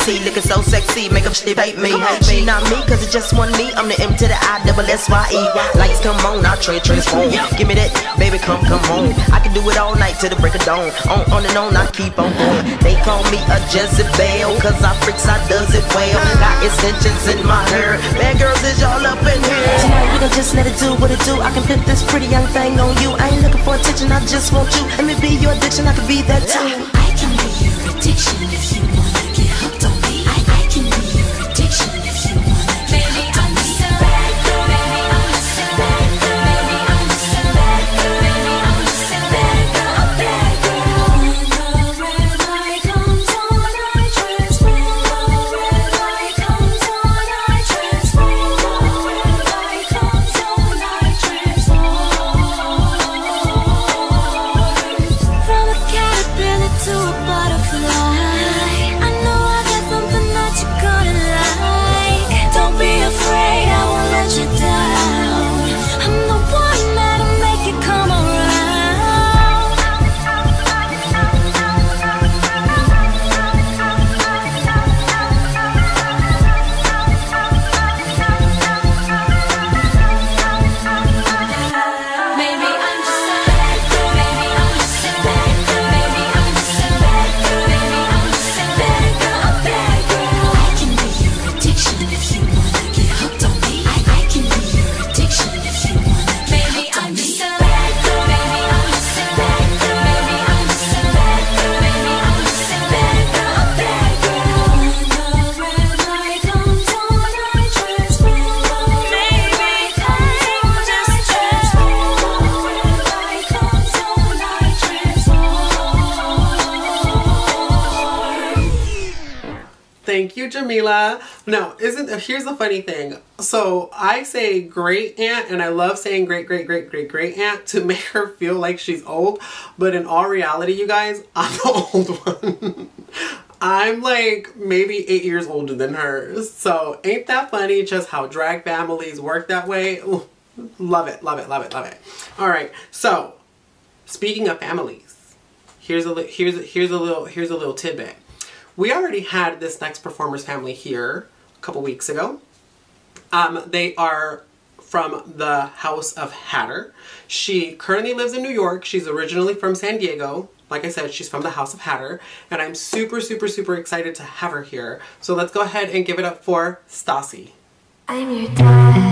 Looking so sexy, make them shit hate me. She not me, cause it just want me. I'm the M to the I-double-S-Y-E. Lights come on, I transform. Give me that, baby, come on. I can do it all night till the break of dawn. On and on, I keep on going. They call me a Jezebel, cause I freaks, I does it well. Got extensions in my hair. Bad girls is all up in here. Tonight we gon' just let it do what it do. I can flip this pretty young thing on you. I ain't looking for attention, I just want you. Let me be your addiction, I can be that too. I can be your addiction if you wanna get hooked on me. I can be your addiction if you wanna get hooked on me. Thank you, Jaymelah. No, here's the funny thing. So I say great aunt, and I love saying great aunt to make her feel like she's old. But in all reality, you guys, I'm the old one. I'm like maybe 8 years older than her. So ain't that funny just how drag families work that way? Ooh, love it, love it, love it, love it. All right, so speaking of families, here's a little tidbit. We already had this next performer's family here a couple weeks ago. They are from the House of Hatter. She currently lives in New York. She's originally from San Diego. Like I said, she's from the House of Hatter, and I'm super, super, super excited to have her here. So let's go ahead and give it up for Stasi. I'm your dad.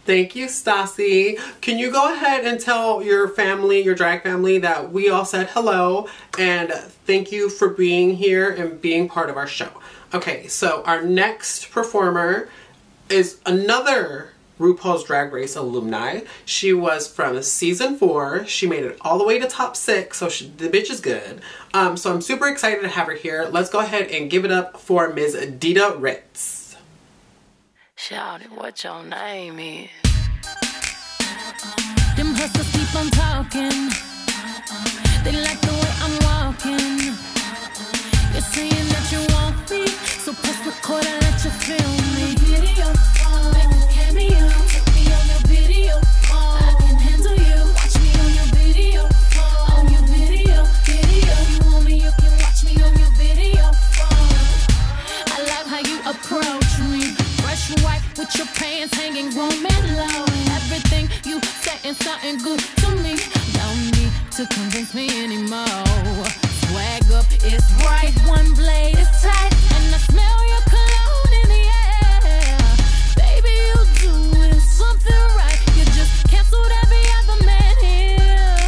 Thank you, Stasi. Can you go ahead and tell your family, your drag family, that we all said hello and thank you for being here and being part of our show. Okay, so our next performer is another RuPaul's Drag Race alumni. She was from season 4. She made it all the way to top 6, so the bitch is good. So I'm super excited to have her here. Let's go ahead and give it up for Ms. Dida Ritz. Shout it, what your name is? Them hustlers keep on talking. They like the way I'm walking. You're saying that you want me, so press record and let you feel me. Video, make a cameo. Take me on your video. I can handle you. Watch me on your video. On your video. If you want me, you can watch me on your video. I love how you approach me. Fresh and white with your pants hanging warm and low. Everything you saying something good to me. Don't need to convince me anymore. Swag up is right, one blade is tight, and I smell your cologne in the air. Baby, you doing something right. You just canceled every other man here.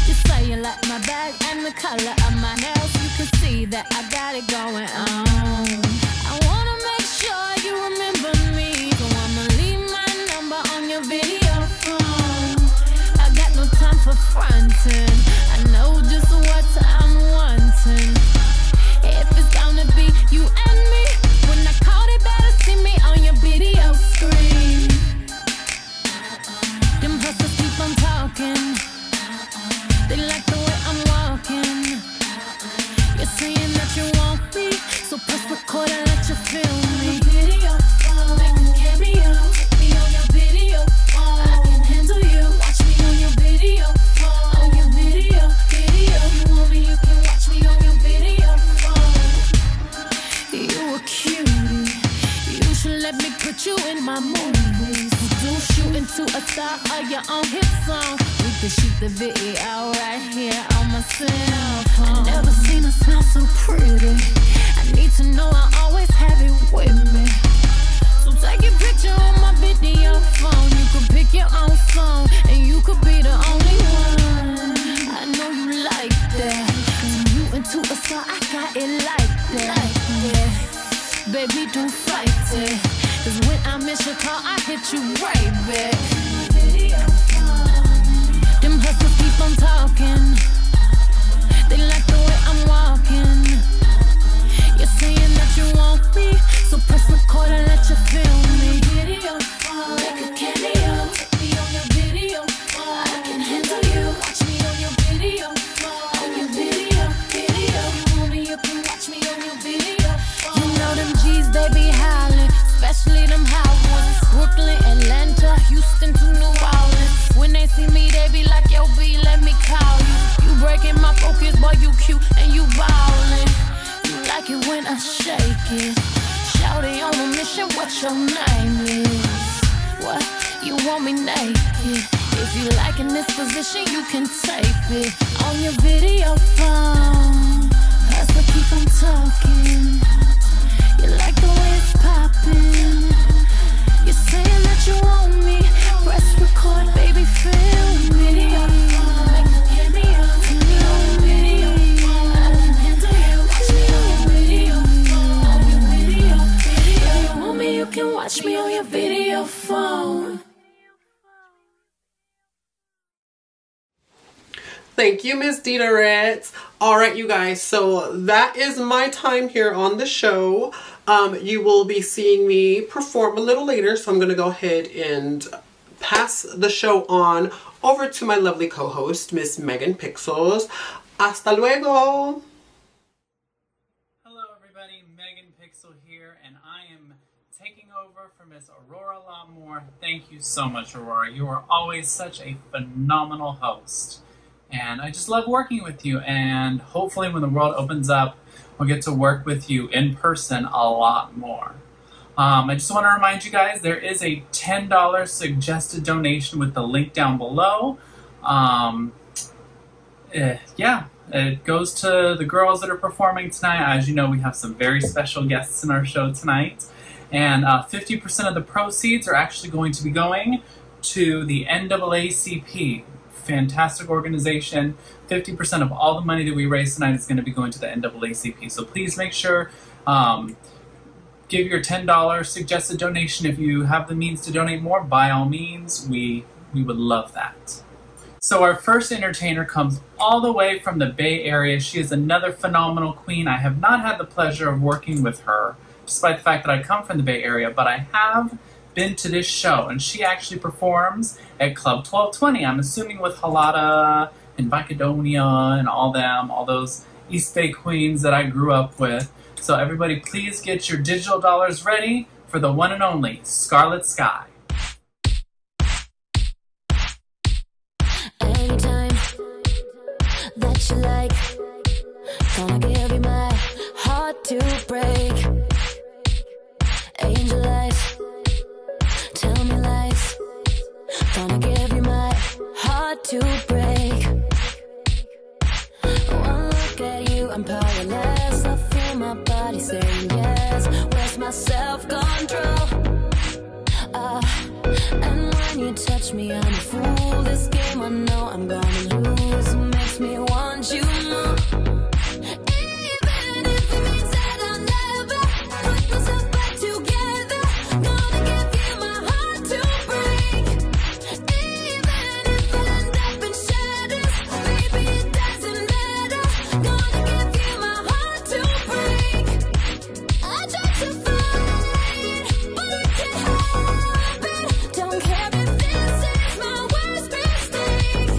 You say you like my bag and the color of my nails. You can see that I got it going on. I wanna make sure you remember me, so I'ma leave my number on your video phone. I got no time for fronting. I know just what I'm wanting. If it's gonna be you and me, when I call it, better see me on your video screen. Them hustlers keep on talking. They like the way I'm walking. You're saying that you want me, so press record and let you feel me. Video, make a cameo. Take me on your video. I can handle you. Watch me on your video. On your video. movies. Do shoot into a star of your own hit song. We could shoot the video right here on my cell phone. Never seen her smile so pretty. I need to know I always have it with me. So take a picture on my video phone. You could pick your own song, and you could be the only one. I know you like that. Turn you into a star, I got it like that. Baby, don't fight it. Cause when I miss your call, I hit you right back. Them hustlers keep on talking. They like the way I'm walking. You're saying that you want me, so press record and let you feel me. Video phone, make a cameo. Put me on your video phone. I can handle you. Watch me on your video phone. On your video. You want me, you can watch me on your video phone. You know them G's, they be howling, especially them high ones. Brooklyn, Atlanta, Houston to New Orleans. When they see me, they be like, yo, B, let me call you. You breaking my focus, boy, you cute and you ballin'. You like it when I shake it. Shawty on a mission, what your name is? What? You want me naked? If you like in this position, you can tape it on your video phone. Hustle, keep on talking. You like the way it's popping. You're saying that you want me. Press record, baby, film me. Video phone, make a cameo. Put me on your video phone. I can handle you. Watch me on your video phone. On your video. If you want me, you can watch me on your video phone. Thank you, Miss Dida Ritz. All right, you guys, so that is my time here on the show. You will be seeing me perform a little later, so I'm going to go ahead and pass the show on over to my lovely co-host, Miss Megan Pixels. Hasta luego! Hello everybody, Megan Pixel here, and I am taking over for Miss Aurora a lot more. Thank you so much, Aurora. You are always such a phenomenal host. And I just love working with you, and hopefully when the world opens up, we'll get to work with you in person a lot more. I just want to remind you guys, there is a $10 suggested donation with the link down below. Yeah, it goes to the girls that are performing tonight. As you know, we have some very special guests in our show tonight. And 50% of the proceeds are actually going to be going to the NAACP. Fantastic organization. 50% of all the money that we raise tonight is going to be going to the NAACP. So please make sure, give your $10 suggested donation. If you have the means to donate more, by all means, we would love that. So our first entertainer comes all the way from the Bay Area. She is another phenomenal queen. I have not had the pleasure of working with her, despite the fact that I come from the Bay Area, but I have been to this show, and she actually performs at Club 1220. I'm assuming with Halata and Macedonia and all those East Bay queens that I grew up with. So everybody, please get your digital dollars ready for the one and only Scarlett Skyy. Anytime that you like, gonna give you my heart to break. Angel eyes, tell me lies, gonna give you my heart to break. One look at you, I'm powerless. I feel my body saying yes. Where's my self-control? And when you touch me, I'm a fool. This game I know I'm gonna lose. Makes me want you more. Even if it means that I'll never put myself back together, gonna give you my heart to break. Even if I end up in shadows, baby, it doesn't matter. Gonna give you my heart to break. I tried to fight, but it can't happen. Don't care if this is my worst mistake,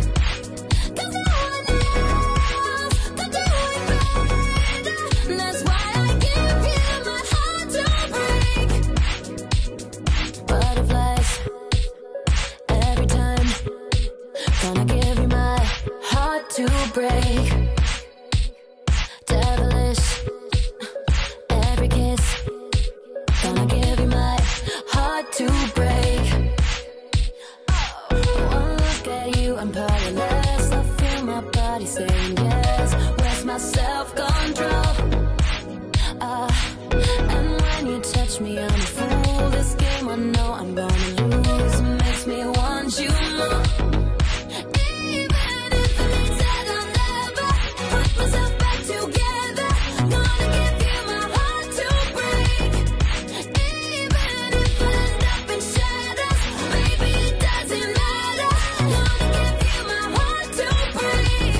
'cause no one else could do it better. That's why I give you my heart to break. Butterflies every time, gonna give you my heart to break. Devilish every kiss, gonna give you my heart to break. touch me, I'm a fool. This game I know I'm gonna lose. It makes me want you more. Even if it said I'll never put myself back together, gonna give you my heart to break. Even if I end up in shadows, baby, it doesn't matter. Gonna give you my heart to break.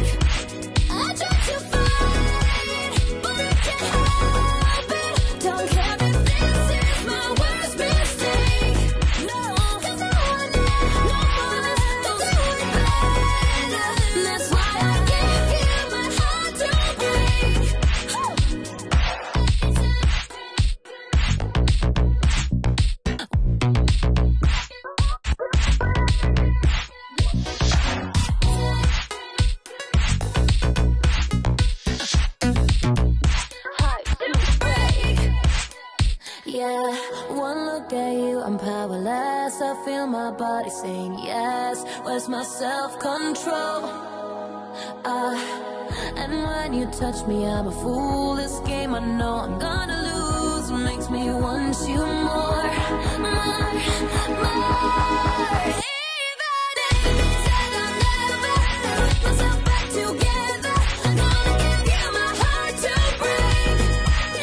I try to fight, but I can't help it. Don't care if this is my worst mistake. No, 'cause I want it, no promise, don't do it better. That's why I gave you my heart to break. Yeah, one look at you, I'm powerless. I feel my body saying yes. Where's my self-control? And when you touch me, I'm a fool. This game I know I'm gonna lose. Makes me want you more, more, more. Even if it said I'll never put myself back together, gonna give you my heart to break.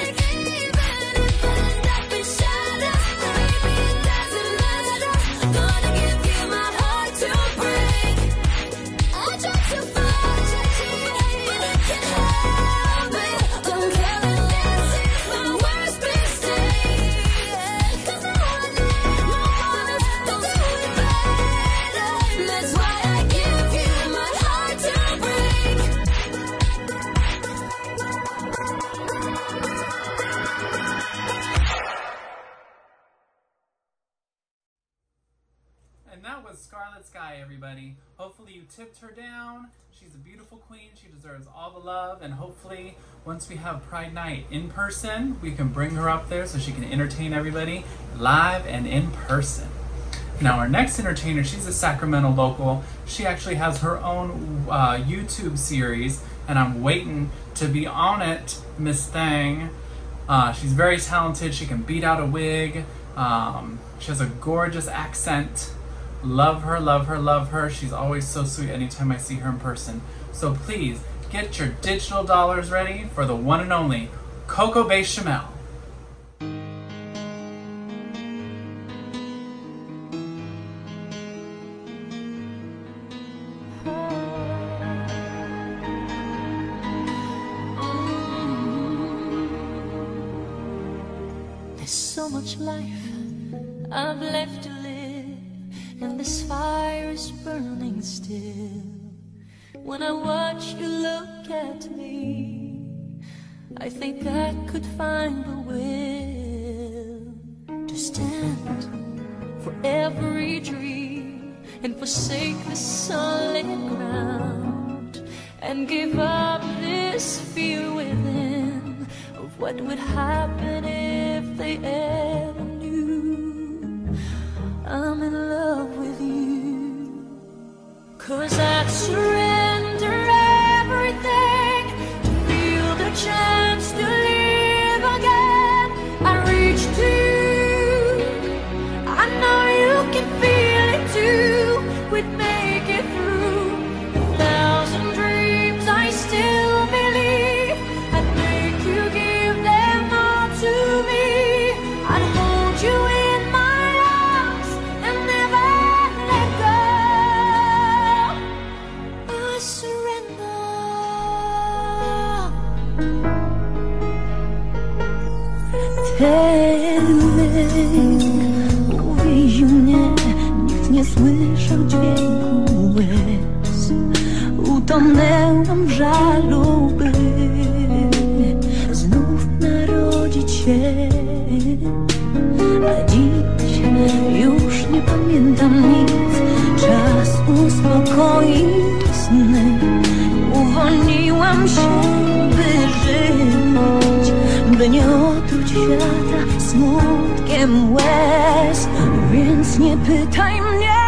Even if I end up in shadows, baby, it doesn't matter. Gonna give you my heart to break. I try to fight, but I can't help it. Don't care if this is my worst mistake. 'Cause I want it, no promise, don't do it better. That's why I give you my heart to break. And that was Scarlett Skyy, everybody. Hopefully you tipped her down. She's a beautiful queen. She deserves all the love. And hopefully, once we have Pride Night in person, we can bring her up there so she can entertain everybody live and in person. Now, our next entertainer, she's a Sacramento local. She actually has her own YouTube series, and I'm waiting to be on it, Miss Thang. She's very talented. She can beat out a wig. She has a gorgeous accent. Love her, love her, love her. She's always so sweet anytime I see her in person. So please, get your digital dollars ready for the one and only Coco Bechamel. There's so much life I've left to live, and this fire is burning still. When I watch you look at me, I think I could find the will to stand for every dream and forsake the solid ground, and give up this fear within of what would happen if they ever knew I'm in love with you. 'Cause I'd surrender everything to feel the chance to live again. I reach to you, I know you can feel it too. We'd make it through 1,000 dreams, I still believe. I'd make you give them all to me. I'd hold you in my arms and never let go. I surrender. Uwięził mnie, nikt nie słyszał dźwięku łez. Utonęłam w żalu, by znów narodzić się. A dziś już nie pamiętam nic. Czas uspokoić sny. Uwolniłam się, by żyć, by nie otruć świata smutkiem łez. Więc nie pytaj mnie,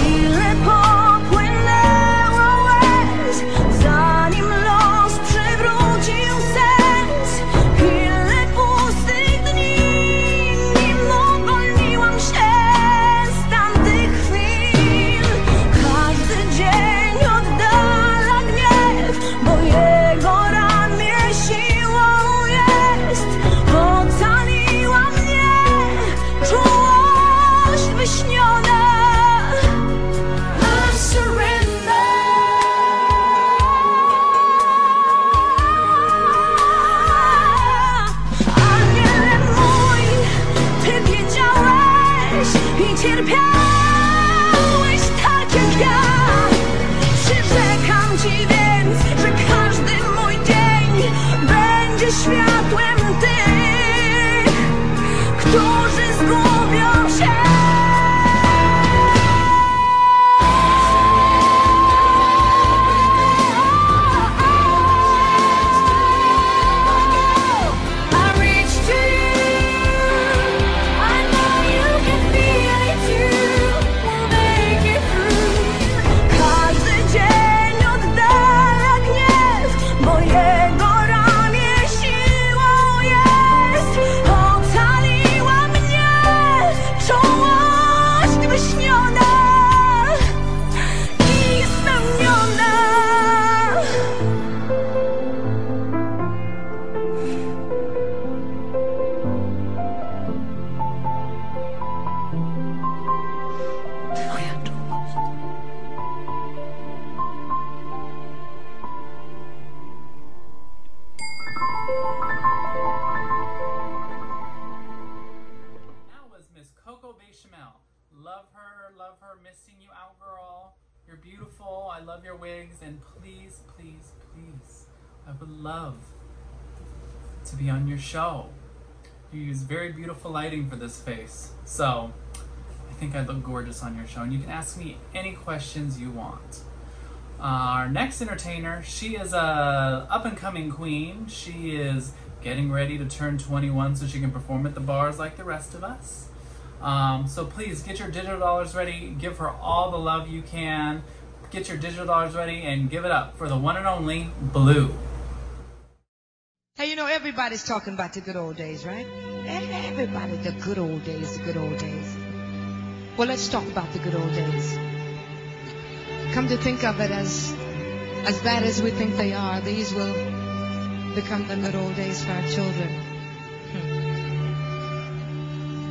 ile popłynęło łez, zanim los przywrócił sens. Ile pustych cierpiałeś tak jak ja. Przyrzekam ci więc, że każdy mój dzień będzie światłem tych, którzy zgubią się. Coco Bechamel. Love her, missing you out, girl. You're beautiful, I love your wigs, and please, please, please, I would love to be on your show. You use very beautiful lighting for this face, so I think I look gorgeous on your show, and you can ask me any questions you want. Our next entertainer, she is a up-and-coming queen. She is getting ready to turn 21 so she can perform at the bars like the rest of us. So please get your digital dollars ready. Give her all the love you can. Get your digital dollars ready and give it up for the one and only Blue. Hey, you know, everybody's talking about the good old days, right? Everybody, the good old days, the good old days. Well, let's talk about the good old days. Come to think of it, as bad as we think they are, these will become the good old days for our children.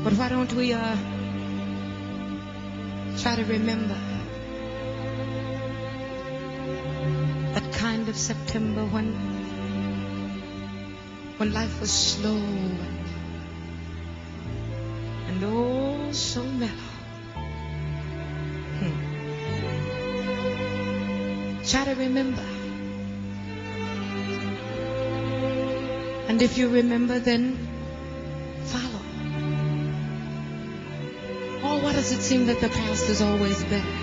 But why don't we try to remember that kind of September when life was slow and oh so mellow. Try to remember. And if you remember, then follow. Oh, why does it seem that the past is always better?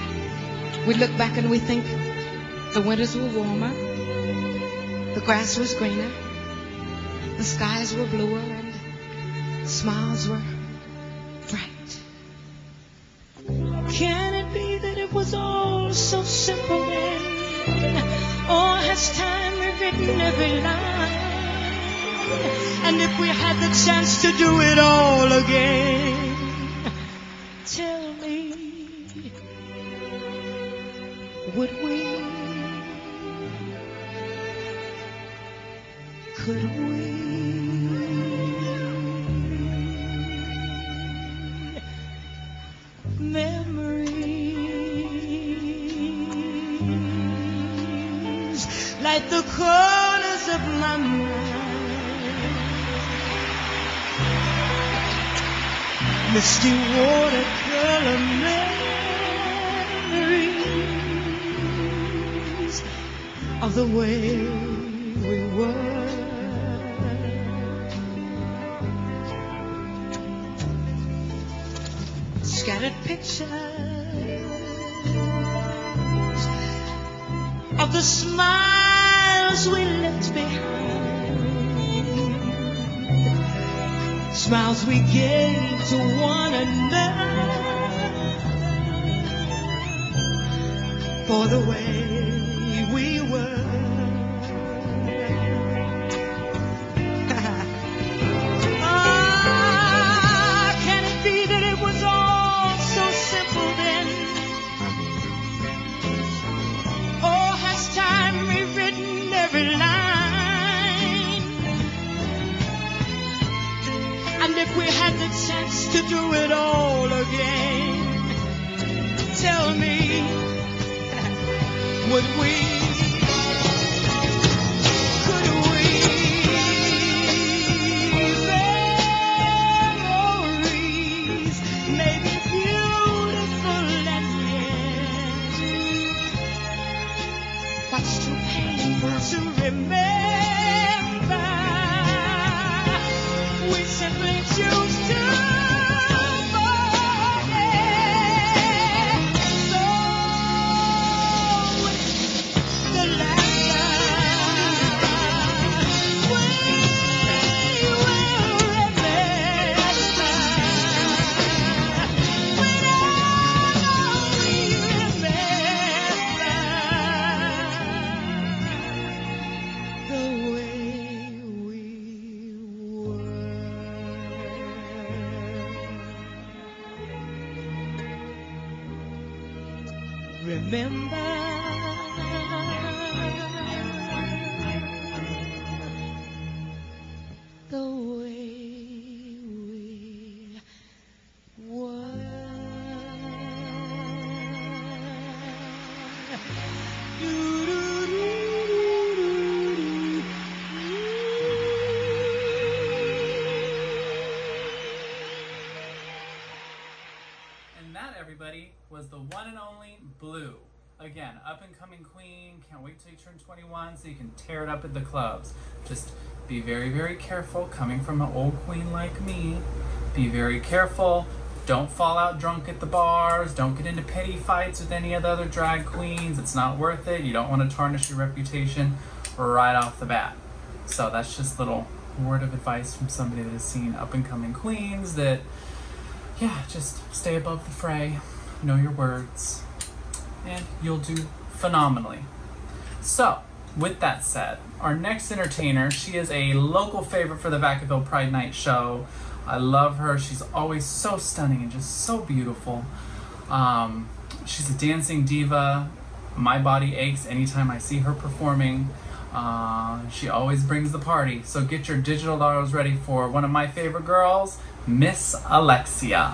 We look back and we think the winters were warmer, the grass was greener, the skies were bluer, and smiles were bright. Can it be that it was all so simple then? Or has time rewritten every line? And if we had the chance to do it all again, tell me, would we? Could we? Memories like the corners of my mind, misty watercolor memories of the way we were. Scattered pictures of the smiles we left behind, smiles we gave to one another for the way we were. Can it be that it was all so simple then? Or has time rewritten every line? And if we had the chance to do it all again, tell me, would we? Could we? Memories may be few remember the way we were. And that, everybody, was the one and only Blue. Again, up-and-coming queen. Can't wait till you turn 21 so you can tear it up at the clubs. Just be very, very careful coming from an old queen like me. Be very careful. Don't fall out drunk at the bars. Don't get into petty fights with any of the other drag queens. It's not worth it. You don't want to tarnish your reputation right off the bat. So that's just a little word of advice from somebody that has seen up-and-coming queens that, yeah, just stay above the fray. Know your words. And you'll do phenomenally. So, with that said, our next entertainer, she is a local favorite for the Vacaville Pride Night show. I love her. She's always so stunning and just so beautiful. She's a dancing diva. My body aches anytime I see her performing. She always brings the party. So get your digital dollars ready for one of my favorite girls, Miss Alexia.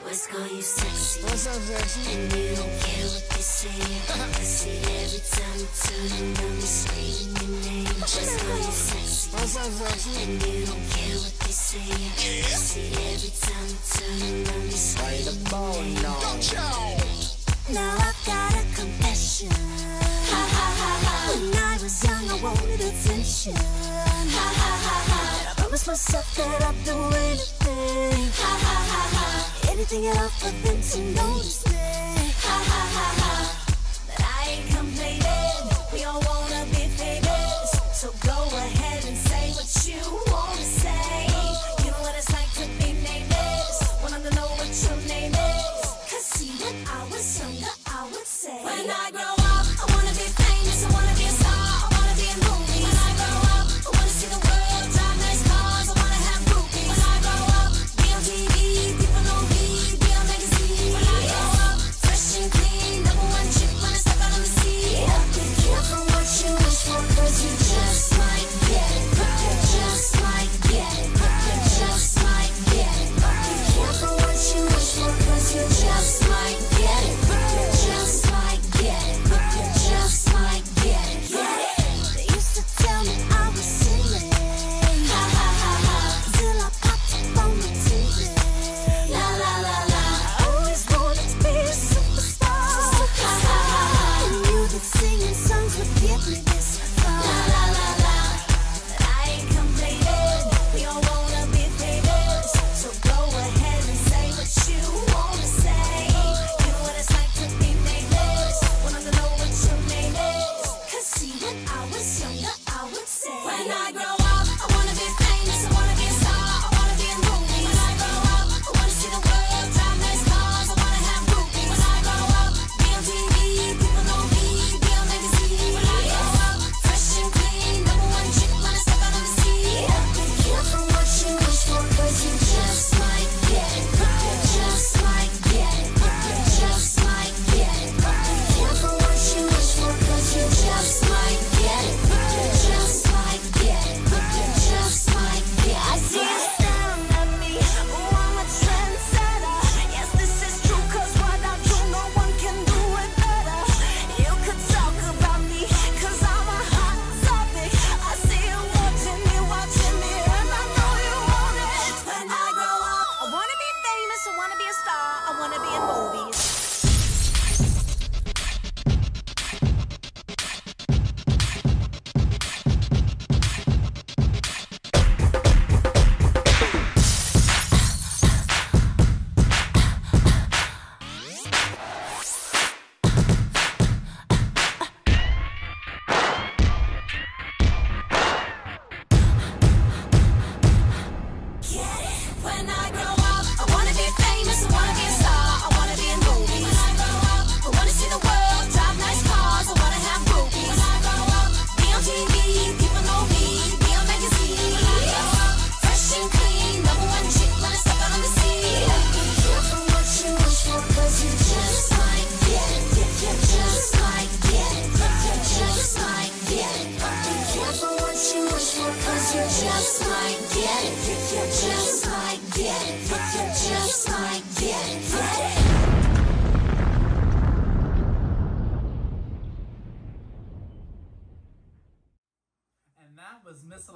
Boys call you sexy. What's up, sexy? And you don't care what they say. I see it every time you turn around me screaming your name. Boys call you sexy. What's up, sexy? And you don't care what they say. I see it every time you turn around me screaming your name. Now I've got a confession. Ha ha ha ha. When I was young, I wanted attention. Ha ha ha ha. I promised myself that I'd do anything. Ha ha ha ha. Anything at all for them to notice me. Ha ha ha ha. But I ain't complaining. We all wanna be famous. So go ahead and say what you wanna say. You know what it's like to be nameless. Wanna know what your name is. Cause see, when I was younger, I would say, when I grow up, I wanna be famous. I wanna be a star. I wanna be in movies. When I grow up, I wanna see the world, drive nice cars. I wanna have groupies. When I grow up, be on TV, people know me. Be on magazine. When I grow up, fresh and clean, number one chick when I step out on the scene.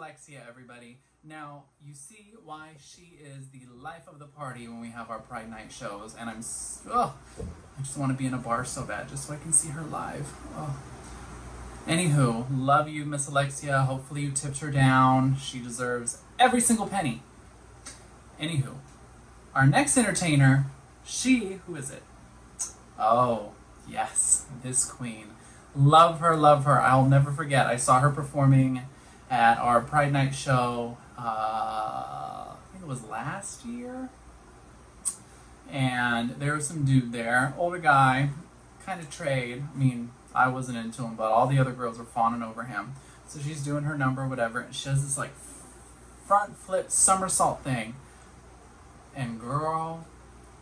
Alexia, everybody. Now, you see why she is the life of the party when we have our Pride Night shows, and I just want to be in a bar so bad just so I can see her live. Oh. Anywho, love you, Miss Alexia. Hopefully you tipped her down. She deserves every single penny. Anywho, our next entertainer, who is it? Oh, yes, this queen. Love her, love her. I'll never forget. I saw her performing at our Pride Night show, I think it was last year. And there was some dude there, older guy, kind of trade. I mean, I wasn't into him, but all the other girls were fawning over him. So she's doing her number, whatever, and she does this like front flip somersault thing. And girl,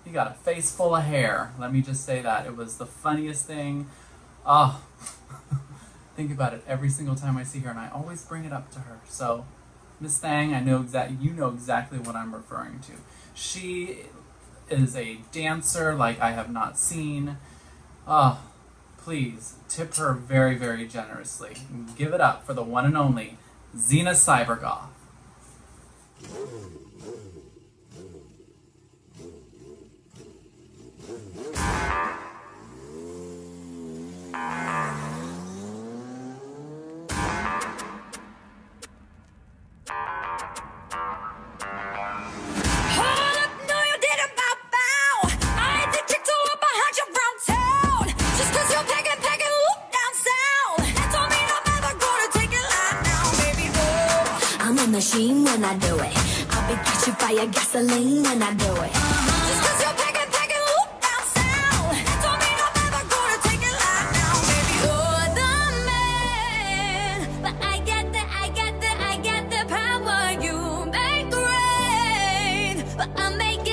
you got a face full of hair. Let me just say that. It was the funniest thing. Oh, think about it every single time I see her, and I always bring it up to her. So, Miss Thang, you know exactly what I'm referring to. She is a dancer like I have not seen. Oh, please tip her very, very generously. Give it up for the one and only Xena Cybergoth. Machine when I do it. I'll be catching fire, gasoline when I do it. Just cause you're packing, loop down south. That don't mean I'm never gonna take it like now, baby. You're the man, but I got the power. You make rain, but I make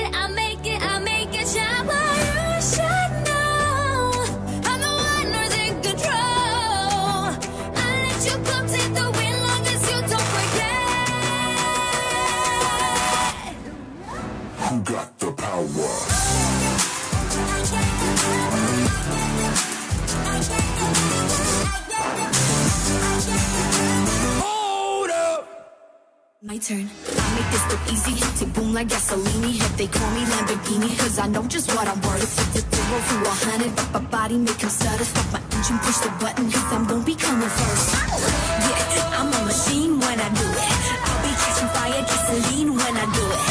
it shower. You should know I'm the one who's in control. I let you come take the wheel long as you don't forget. Who got the power? Hold up! My turn. I make this look easy. Tick boom like gasoline. If they call me Lamborghini, cause I know just what I'm worth. Flip the 0 to 100, but my body make him stutter. Stop my engine, push the button, cause I'm gonna be coming first. Yeah, I'm a machine when I do it. I'll be catching fire, gasoline when I do it.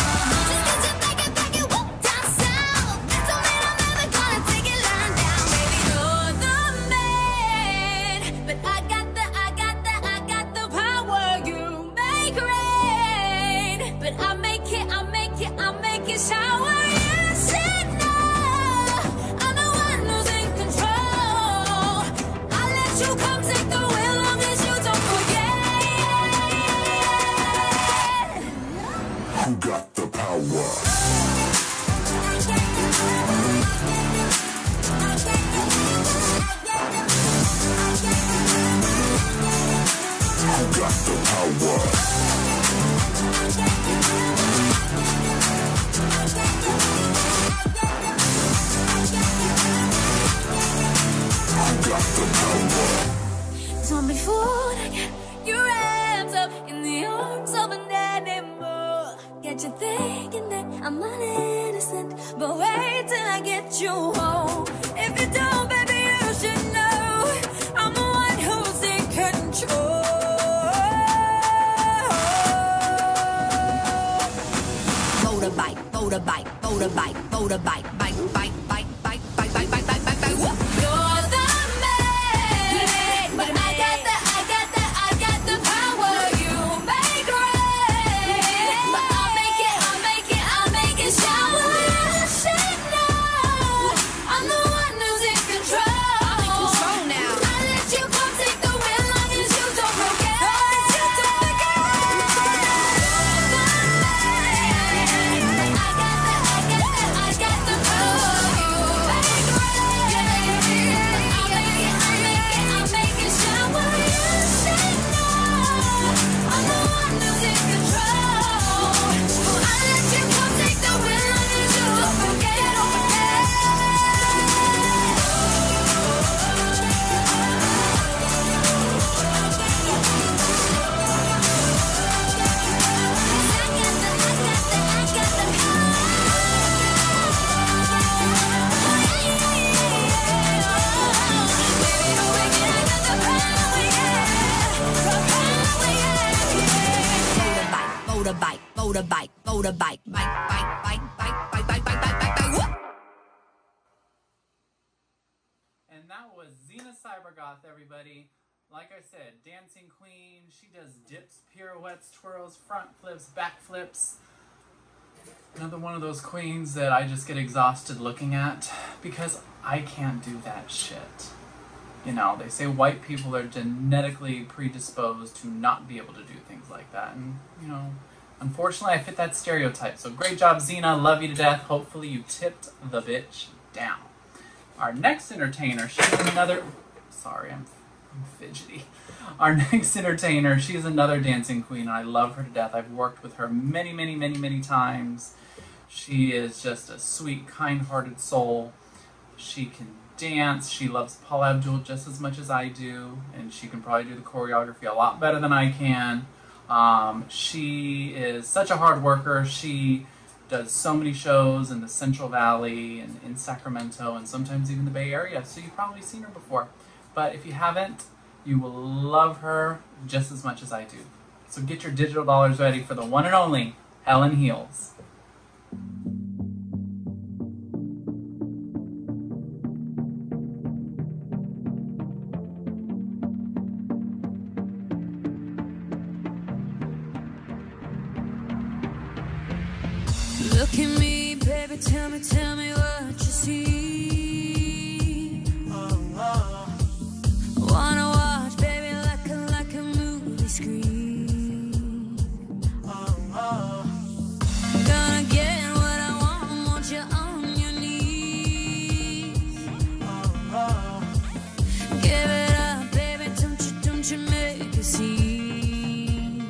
Don't be fooled, your hands up in the arms of an animal. Get you thinking that I'm not innocent, but wait till I get you home. If you don't, baby, you should know I'm the one who's in control. Motorbike, motorbike, motorbike, motorbike, bike, bike, bike, bike, bike, bike, bike, bike, bike, bike. You're the man, but I got the power. You make rain, but I'll make it shower. You should know I'm the one who's in control. I'm in control now. I let you come take the wheel long as you don't forget. You're the man, I got the power. motorbike. Whoop. And that was Xena Cybergoth, everybody. Like I said, dancing queen. She does dips, pirouettes, twirls, front flips, back flips. Another one of those queens that I just get exhausted looking at because I can't do that shit. You know, they say white people are genetically predisposed to not be able to do things like that. And, you know, unfortunately I fit that stereotype. So great job, Xena. Love you to death. Hopefully you tipped the bitch down. Our next entertainer, she's another... Sorry, I'm fidgety. Our next entertainer, she's another dancing queen, and I love her to death. I've worked with her many times. She is just a sweet, kind-hearted soul. She can dance. She loves Paul Abdul just as much as I do, and she can probably do the choreography a lot better than I can. She is such a hard worker. She does so many shows in the Central Valley and in Sacramento and sometimes even the Bay Area, so you've probably seen her before. But if you haven't, you will love her just as much as I do. So get your digital dollars ready for the one and only Hellen Heels. Look at me, baby, tell me what you see. Wanna watch, baby, like a movie screen. Gonna get what I want you on your knees. Give it up, baby, don't you make a scene.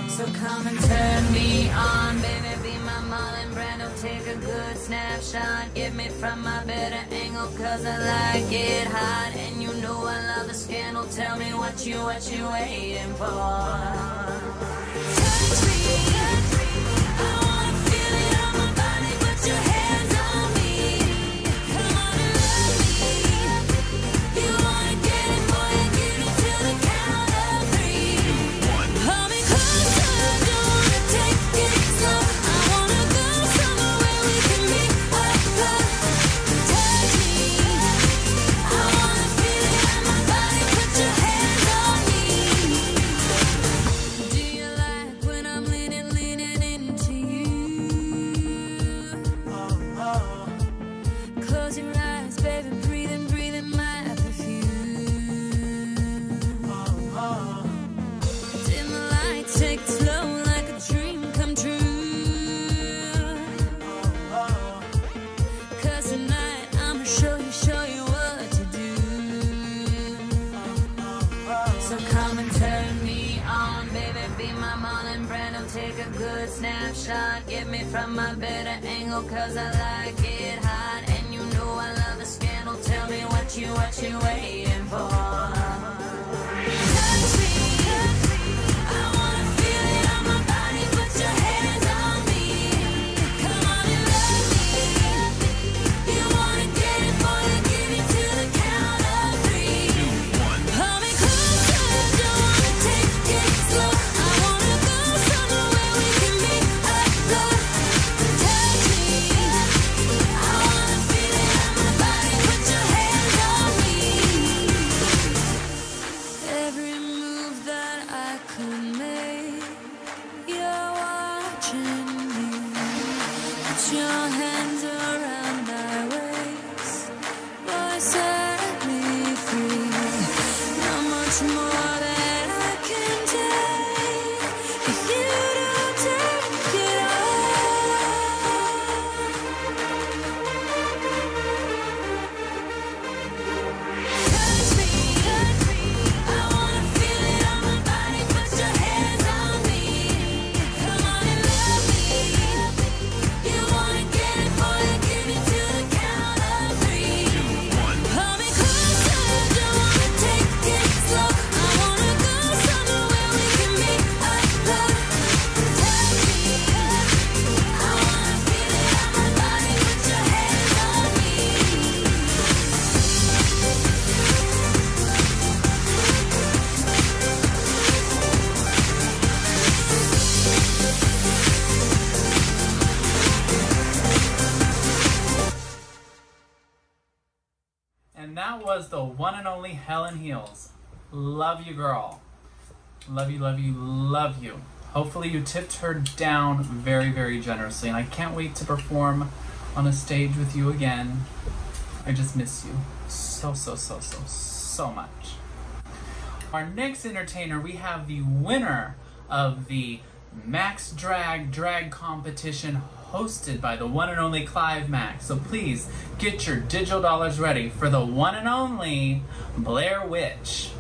So come and turn me on, baby, be my Marlon Brando. Take a good snapshot, get me from my better angle, cause I like it hot. And you know I love a scandal, tell me what you waiting for. Touch me, I wanna feel it on my body, put your hands on me. Come on and love me, you wanna get it, boy, and give it till the count of 3. Hold me closer, don't wanna take it slow. I wanna go somewhere where we can be alone. Touch me, I wanna feel it on my body, put your hands on me. Do you like when I'm leaning into you? Close your eyes, baby, breathing my perfume. Dim the lights, take it slow like a dream come true. Cause tonight I'ma show you what to do. So come and turn me on, baby, be my Marlon Brando. Take a good snapshot, get me from my better angle, cause I like it hot. And you know I love a scandal, tell me what you waiting for. Touch me, I wanna feel it on my body, put your hands on me. Come on and love me, you wanna get it, boy, and give it till the count of 3. Hold me closer, don't wanna take it slow. I wanna go somewhere where we can be alone. Touch me, I wanna feel it on my body, put your hands on me. Every move that I could make, you're watching me. Put your hands around my waist, boy, set me free. Not much more that I can take if you don't take it Touch me, I wanna feel it on my body, put your hands on me. Come on and love me, you wanna get it, boy, And that was the one and only Hellen Heels. Love you, girl. Love you, love you, love you. Hopefully you tipped her down very, very generously. And I can't wait to perform on a stage with you again. I just miss you so, so, so, so, so much. Our next entertainer, we have the winner of the Max Drag competition hosted by the one and only Clive Max. So please get your digital dollars ready for the one and only Blair Witch.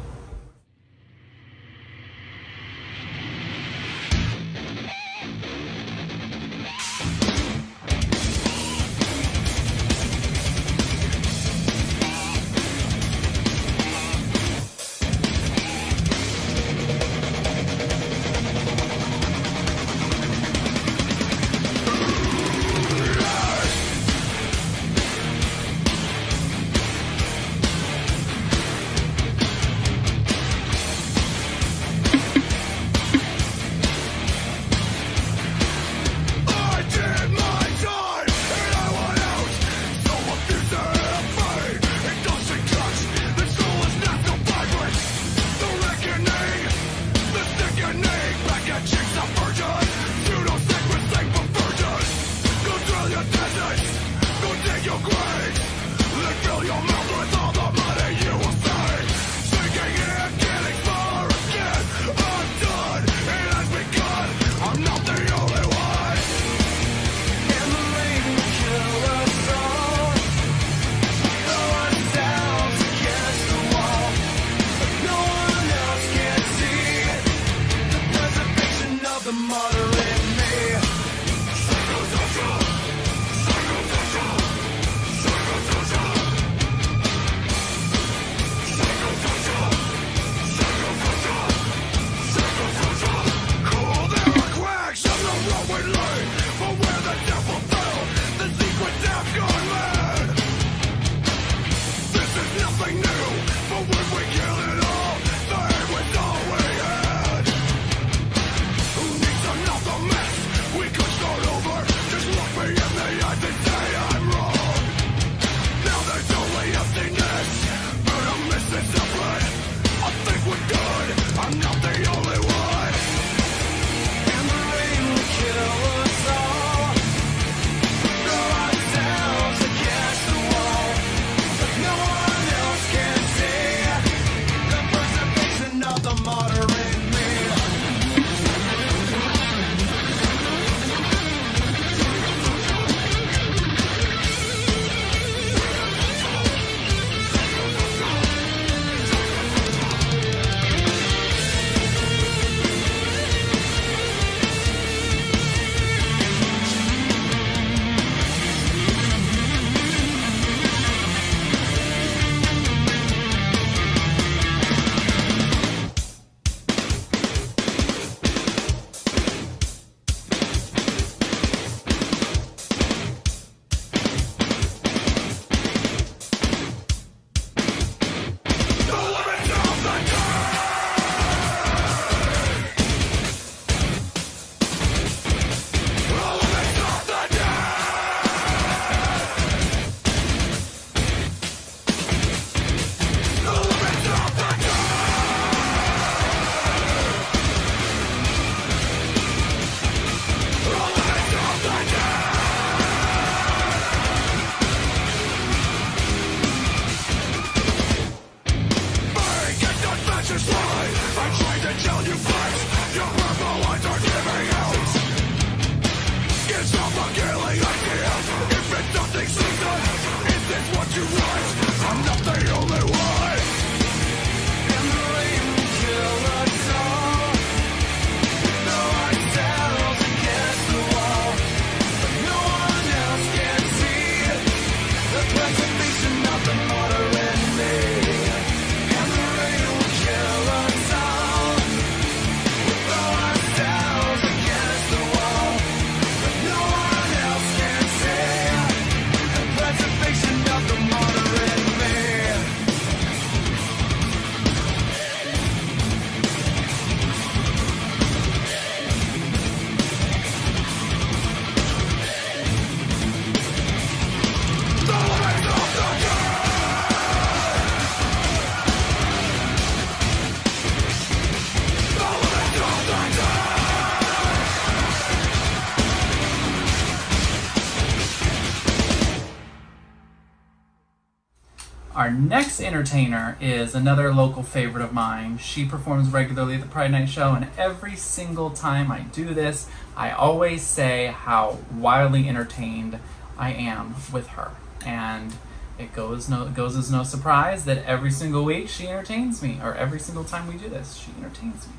Our next entertainer is another local favorite of mine. She performs regularly at the Pride Night Show, and every single time I do this, I always say how wildly entertained I am with her. And it goes as no surprise that every single week she entertains me, or every single time we do this, she entertains me.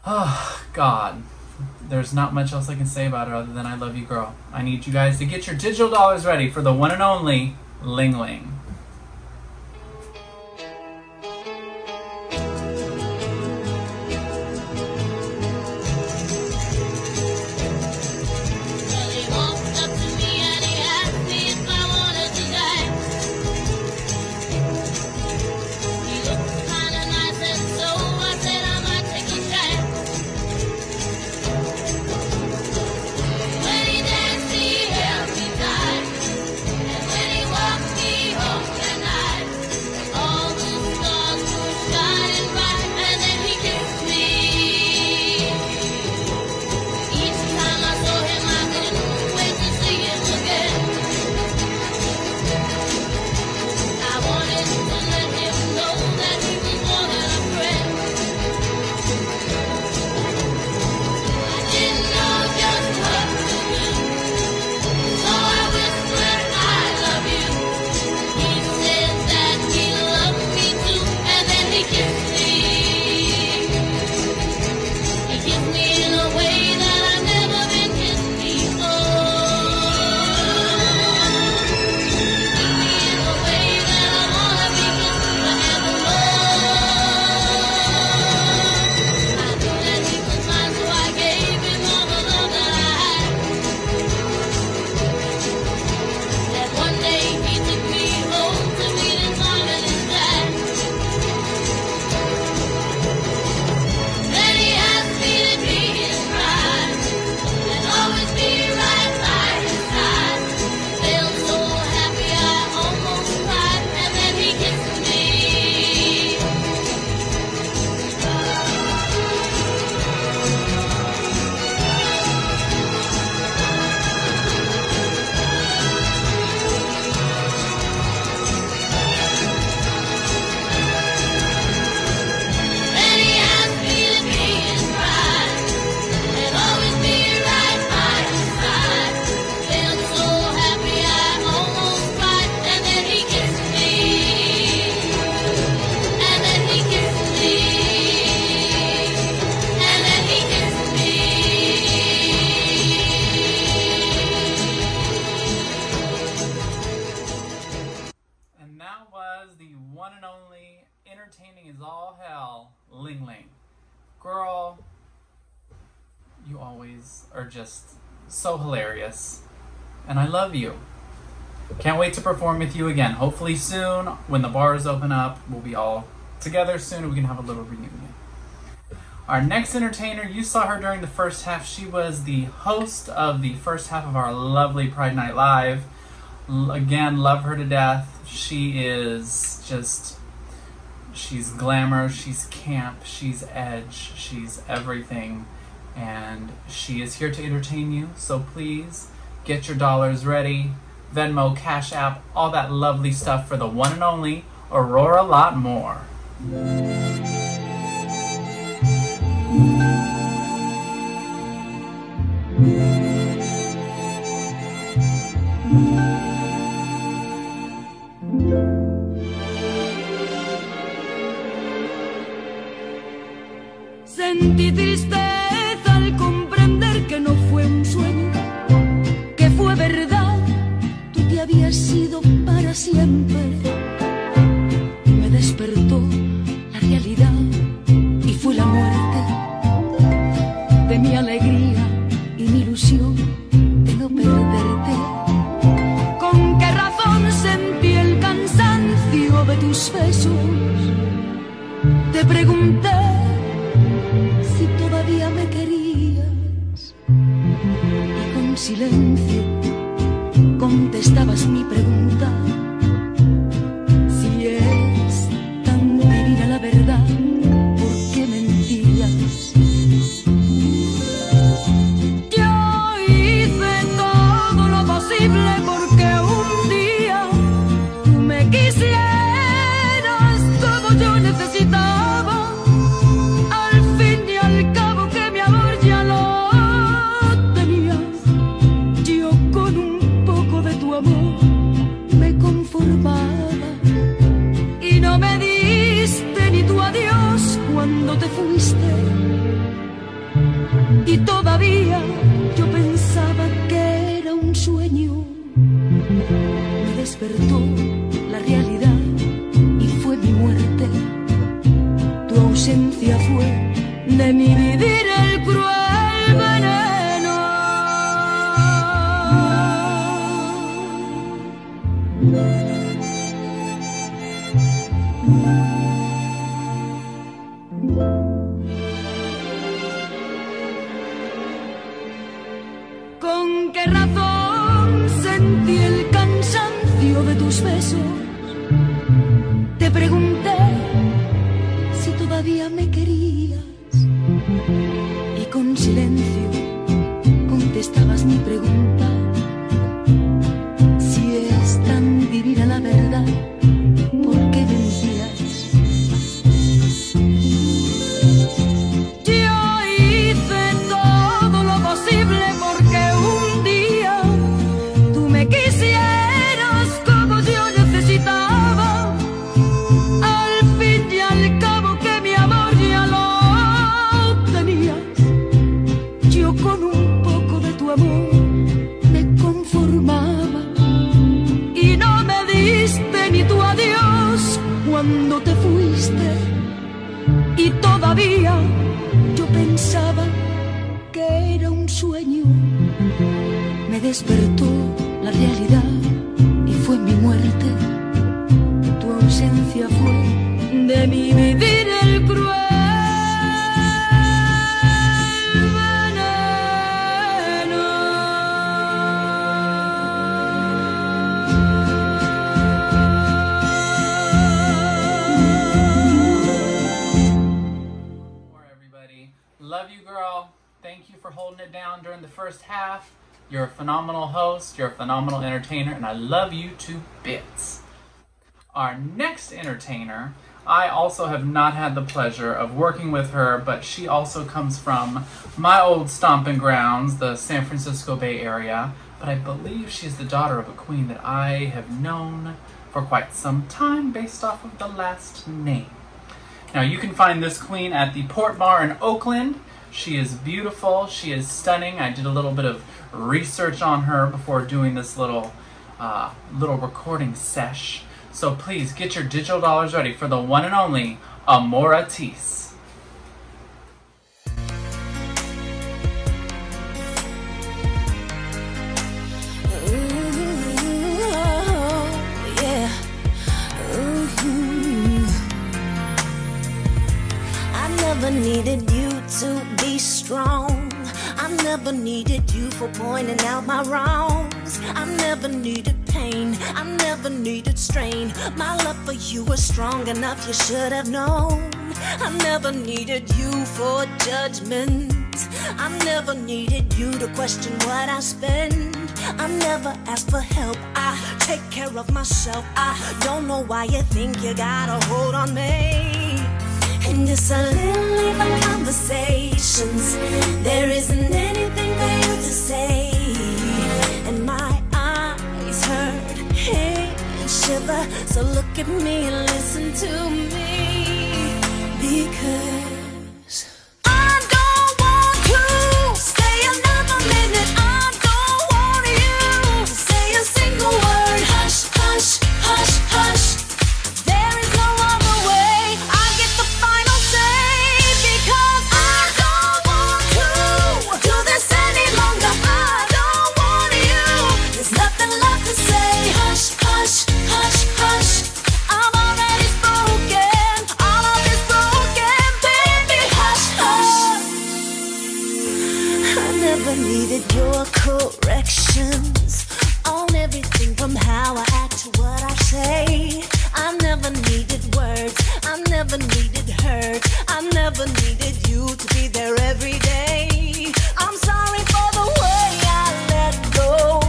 Oh, God. There's not much else I can say about her other than I love you, girl. I need you guys to get your digital dollars ready for the one and only Ling Ling. Entertaining as all hell, Ling Ling. Girl, you always are just so hilarious. And I love you. Can't wait to perform with you again. Hopefully soon, when the bars open up, we'll be all together soon and we can have a little reunion. Our next entertainer, you saw her during the first half. She was the host of the first half of our lovely Pride Night Live. Again, love her to death. She is just... she's glamour, she's camp, she's edge, she's everything. And she is here to entertain you. So please, get your dollars ready. Venmo, Cash App, all that lovely stuff for the one and only Aurora Lot More. Sentí tristeza al comprender que no fue un sueño, que fue verdad, tú te habías sido para siempre. Me despertó la realidad y fue la muerte de mi alegría y mi ilusión de no perderte. ¿Con qué razón sentí el cansancio de tus besos? Te pregunté si todavía me querías y con silencio contestabas mi pregunta. Si es tan divina la verdad, ¿por qué mentías? Yo hice todo lo posible porque un día tú me quisieras. ¿Con qué razón sentí el cansancio de tus besos? Te pregunté si todavía me querías y con silencio contestabas mi pregunta. Si es tan divina la verdad, ¿por qué mentías? Yo hice todo lo posible porque un día tú me quisieras como yo necesitaba. Al fin y al cabo que mi amor ya lo tenías. Yo con un poco de tu amor me conformaba y no me diste ni tu adiós cuando te fuiste. Y todavía yo pensaba que era un sueño. Me despertó la realidad y fue mi muerte. Tu ausencia fue de mi vivir el cruel Love you, girl. Thank you for holding it down during the first half. You're a phenomenal host, you're a phenomenal entertainer, and I love you to bits. Our next entertainer, I also have not had the pleasure of working with her, but she also comes from my old stomping grounds, the San Francisco Bay Area, but I believe she's the daughter of a queen that I have known for quite some time based off of the last name. Now, you can find this queen at the Port Bar in Oakland. She is beautiful. She is stunning. I did a little bit of research on her before doing this little recording sesh. So please get your digital dollars ready for the one and only Amoura Teese. Never needed you to be strong. I never needed you for pointing out my wrongs. I never needed pain. I never needed strain. My love for you was strong enough, you should have known. I never needed you for judgment. I never needed you to question what I spend. I never asked for help. I take care of myself. I don't know why you think you got a hold on me. And it's a little late for conversations. There isn't anything for you to say. And my eyes hurt, hate, and shiver. So look at me and listen to me. Because I don't want to stay another minute. I don't want you to say a single word. Hush, hush, hush, hush. There is no other way. I get the final say. Because I don't want to do this any longer. I don't want you. There's nothing left to say. Hush, hush, hush, hush. I'm already spoken. All of this broken, baby. Hush, hush. I never needed your corrections on everything from how I act to what I say. I never needed words. I never needed hurt. I never needed you to be there every day. I'm sorry for the way I let go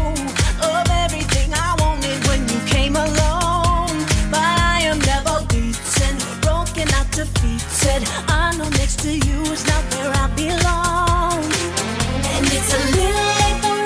of everything I wanted when you came along. But I am never beaten, broken, not defeated. I know next to you is not where I belong. And it's a little late for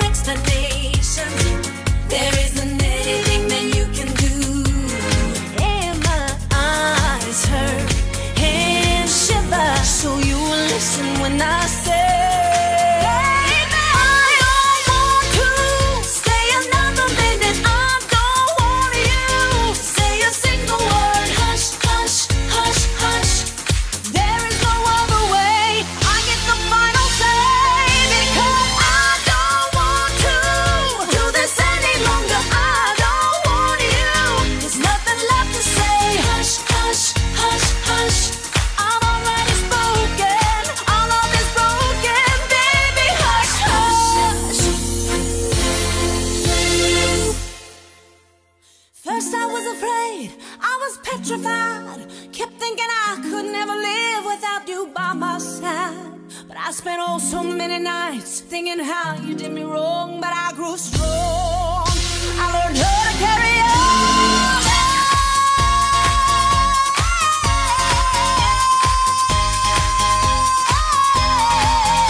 petrified. Kept thinking I could never live without you by my side. But I spent oh so many nights thinking how you did me wrong. But I grew strong. I learned how to carry on.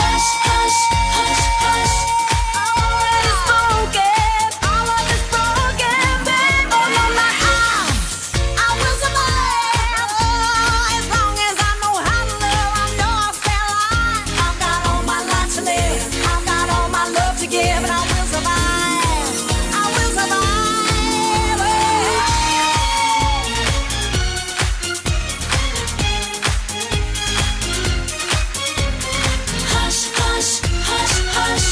Hush, hush, hush, hush. All of this broken, all of this broken, babe. Oh no, not I will survive. Oh, as long as I know how to love, I know I'll stay alive. I've got all my life to live, I've got all my love to give, and I will survive. I will survive. Hush, hush, hush, hush.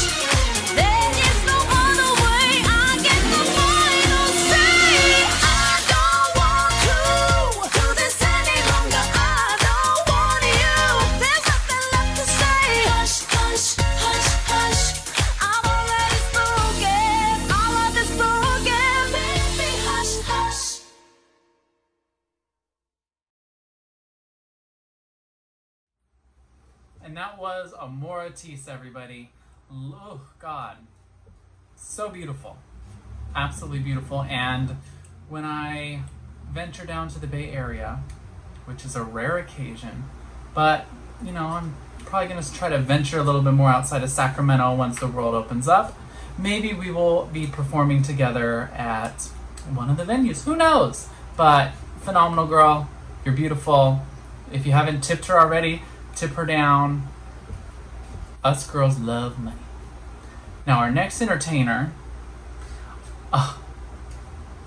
There is no other way. I get the final say. I don't want to do this any longer. I don't want you. There's nothing left to say. Hush, hush, hush, hush. I'm already spoken. All of this broken, baby. Hush, hush. And that was Amoura Teese, everybody. Oh, God. So beautiful. Absolutely beautiful. And when I venture down to the Bay Area, which is a rare occasion, but, you know, I'm probably going to try to venture a little bit more outside of Sacramento once the world opens up. Maybe we will be performing together at one of the venues. Who knows? But phenomenal girl. You're beautiful. If you haven't tipped her already, tip her down. Us girls love money. Now our next entertainer,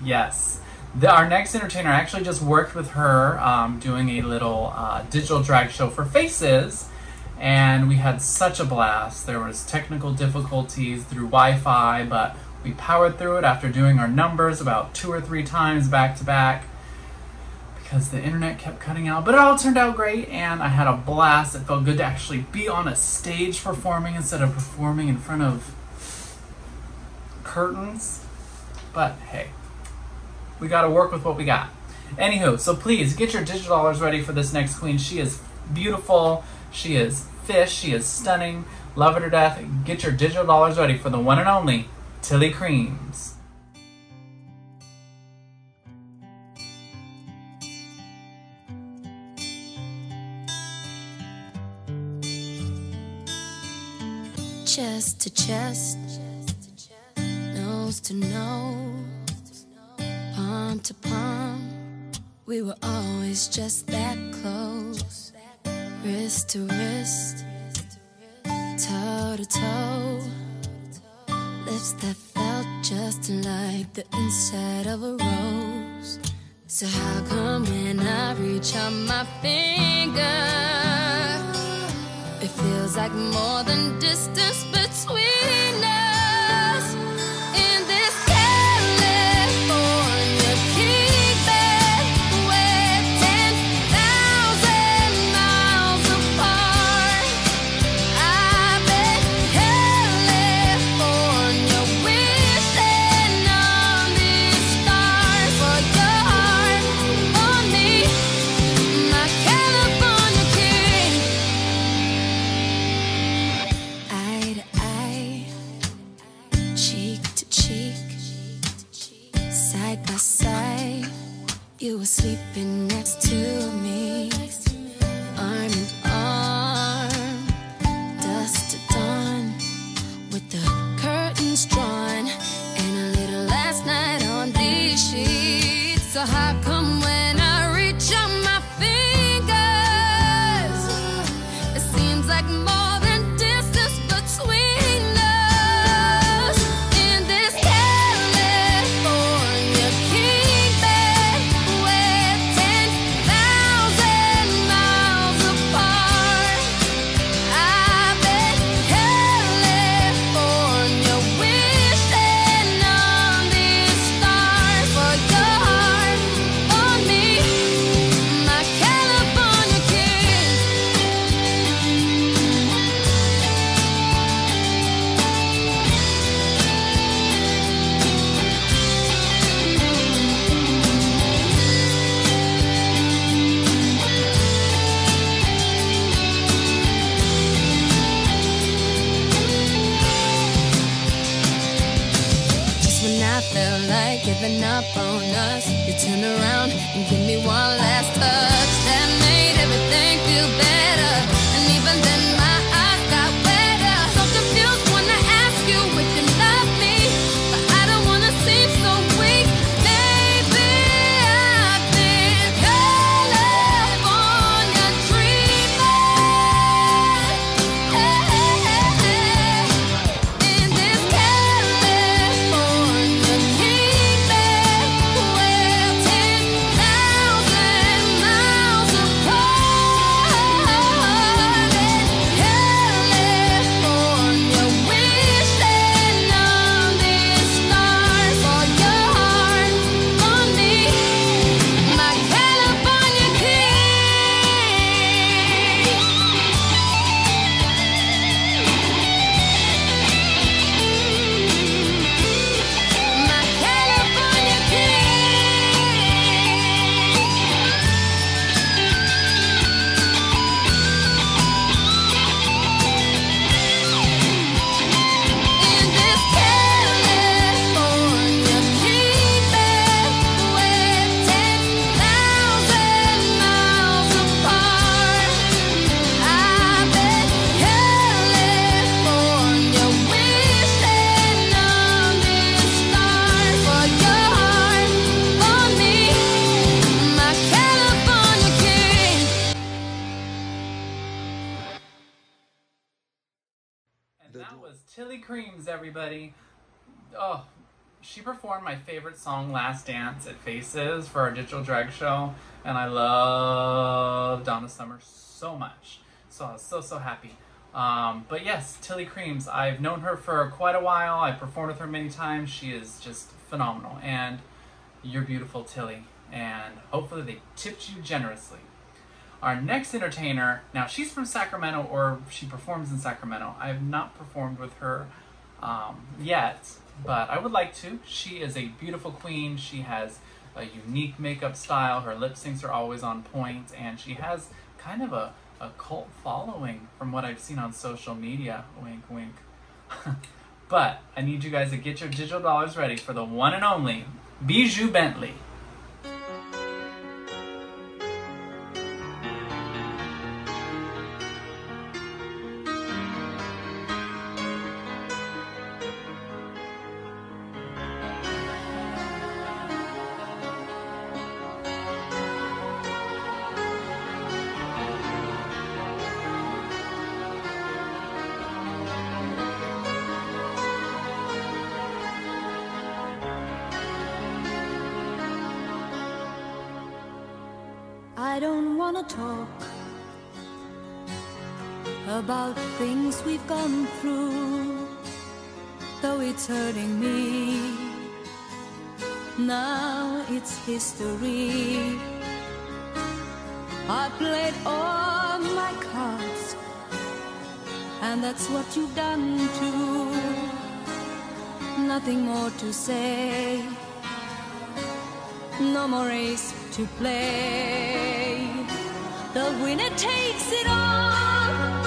yes, our next entertainer, I actually just worked with her doing a little digital drag show for Faces, and we had such a blast. There was technical difficulties through Wi-Fi, but we powered through it after doing our numbers about 2 or 3 times back to back, because the internet kept cutting out, but it all turned out great, and I had a blast. It felt good to actually be on a stage performing instead of performing in front of curtains. But hey, we got to work with what we got. Anywho, so please get your digital dollars ready for this next queen. She is beautiful. She is fish. She is stunning. Love her to death. Get your digital dollars ready for the one and only Tilly Creams. Chest to chest, nose to nose, palm to palm. We were always just that close. Wrist to wrist, toe to toe. Lips that felt just like the inside of a rose. So how come when I reach out my finger, it feels like more than distance between us. In this California king bed, we're 10,000 miles apart. I bet California wishing on these stars for your heart on me, my California king. Eye to eye, cheek to cheek, side by side. You were sleeping next to me, arm in arm, dusk to dawn, with the curtains drawn, and a little last night on these sheets. So how come when I reach out my fingers, it seems like more than distance between us. In this California king bed, we're 10,000 miles apart. I bet California wishing on these stars for your heart on me. felt like giving up on us. You turned around and gave me one last touch. That made everything feel better. And even then my eyes got wetter. So confused when I ask you if you love me, but I don't wanna seem so weak. Maybe I've been California dreaming. In this California kingdom, we're 10,000 miles apart. California, wishing on these stars for your heart, for me, my California king. My California In this California kingdom, we're 10,000 miles apart. I bet California, wishing on these stars for your heart, for me, my California king. And that was Tilly Creams, everybody. Oh, she performed my favorite song, Last Dance, at Faces for our digital drag show, and I love Donna Summer so much. So I was so happy. But yes, Tilly Creams, I've known her for quite a while. I've performed with her many times. She is just phenomenal, and you're beautiful, Tilly, and hopefully they tipped you generously. Our next entertainer, now she's from Sacramento, or she performs in Sacramento. I have not performed with her yet, but I would like to. She is a beautiful queen. She has a unique makeup style. Her lip syncs are always on point, and she has kind of a cult following from what I've seen on social media. Wink, wink. But I need you guys to get your digital dollars ready for the one and only Bijou Bentley. I don't wanna talk about things we've gone through, though it's hurting me. Now it's history. I played all my cards, and that's what you've done too. Nothing more to say, no more race to play. The winner takes it all,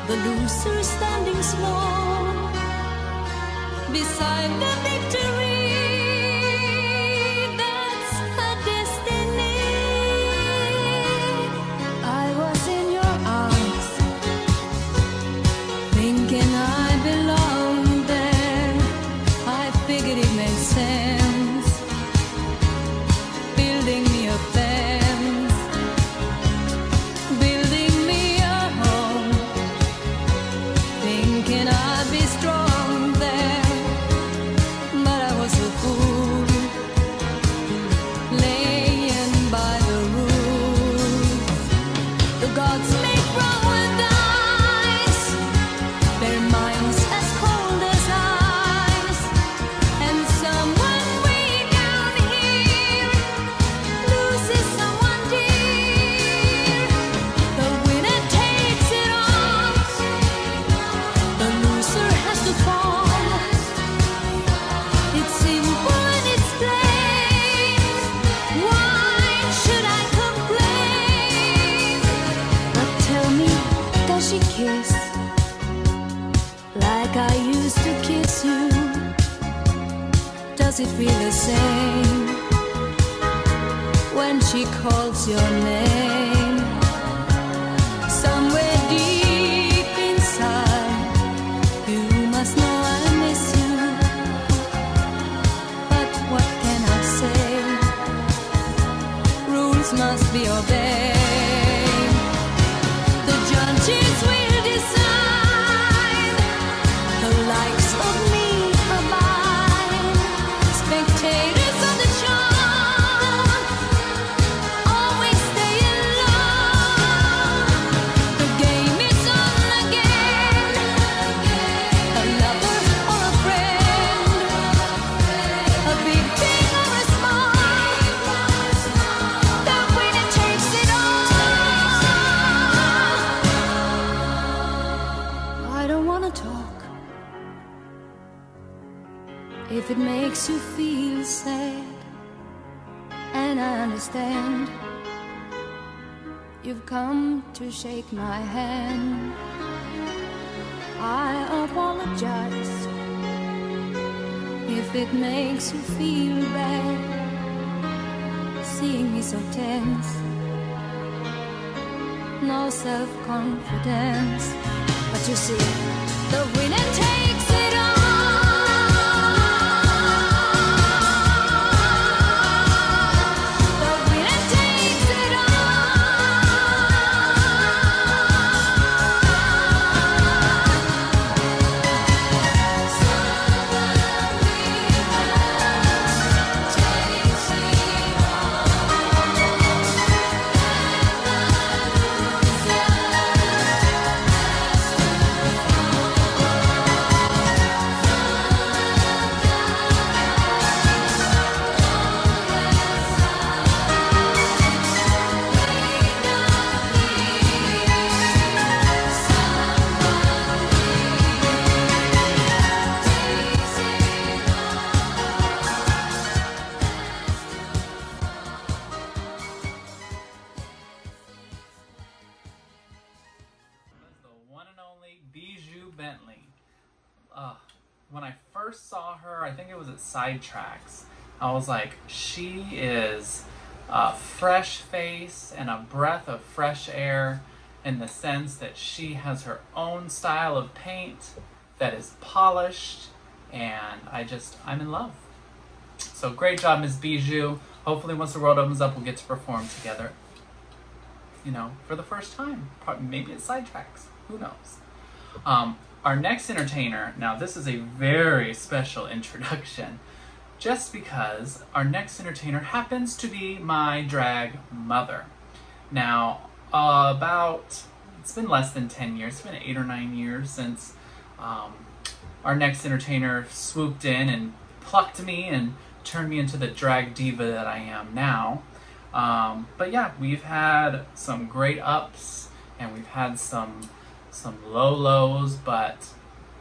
the loser standing small beside the victory. That's a destiny. I was in your arms, thinking I belonged there. I figured it made sense, building me a fence, building me a home, thinking I'd be strong there. But I was a fool, laying by the rules. The gods make wrong with eyes, their minds as cold as ice. And someone way down here loses someone dear. The winner takes it all, the loser has to fall. It's simple and it's plain. Why should I complain? But tell me, does she kiss like I used to kiss you? Does it feel the same when she calls your name? Somewhere deep inside, you must know I miss you. But what can I say? Rules must be obeyed. The judges will decide the likes of me or mine. Spectators of the show always stay in love. The game is on again. A lover or a friend, a big thing or a small, the winner takes it all. I don't wanna talk if it makes you feel sad, and I understand. You've come to shake my hand. I apologize if it makes you feel bad, seeing me so tense, no self-confidence. But you see, the winner takes it all. The winner takes it Bijou Bentley. When I first saw her, I think it was at Sidetracks, I was like, she is a fresh face and a breath of fresh air in the sense that she has her own style of paint that is polished, and I'm in love. So great job, Miss Bijou. Hopefully once the world opens up, we'll get to perform together, you know, for the first time. Probably, maybe at Sidetracks. Who knows? Our next entertainer, now this is a very special introduction, just because our next entertainer happens to be my drag mother. Now, it's been less than 10 years, it's been 8 or 9 years since our next entertainer swooped in and plucked me and turned me into the drag diva that I am now. But yeah, we've had some great ups and we've had some low lows, but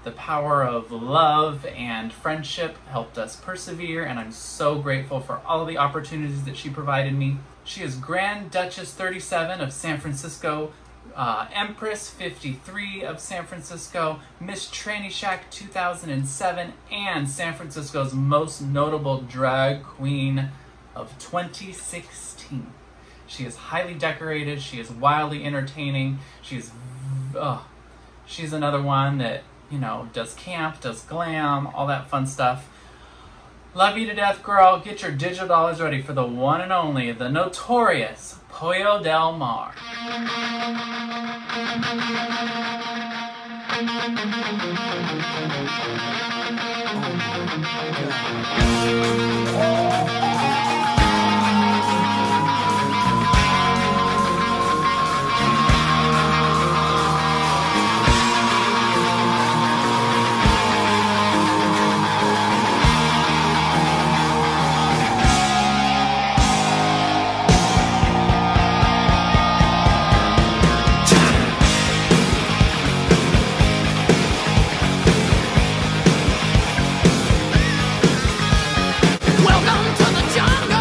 the power of love and friendship helped us persevere, and I'm so grateful for all of the opportunities that she provided me. She is Grand Duchess 37 of San Francisco, Empress 53 of San Francisco, Miss Tranny Shack 2007, and San Francisco's most notable drag queen of 2016. She is highly decorated, she is wildly entertaining, she's another one that, you know, does camp, does glam, all that fun stuff. Love you to death, girl. Get your digital dollars ready for the one and only, the notorious Pollo Del Mar. Welcome to the jungle.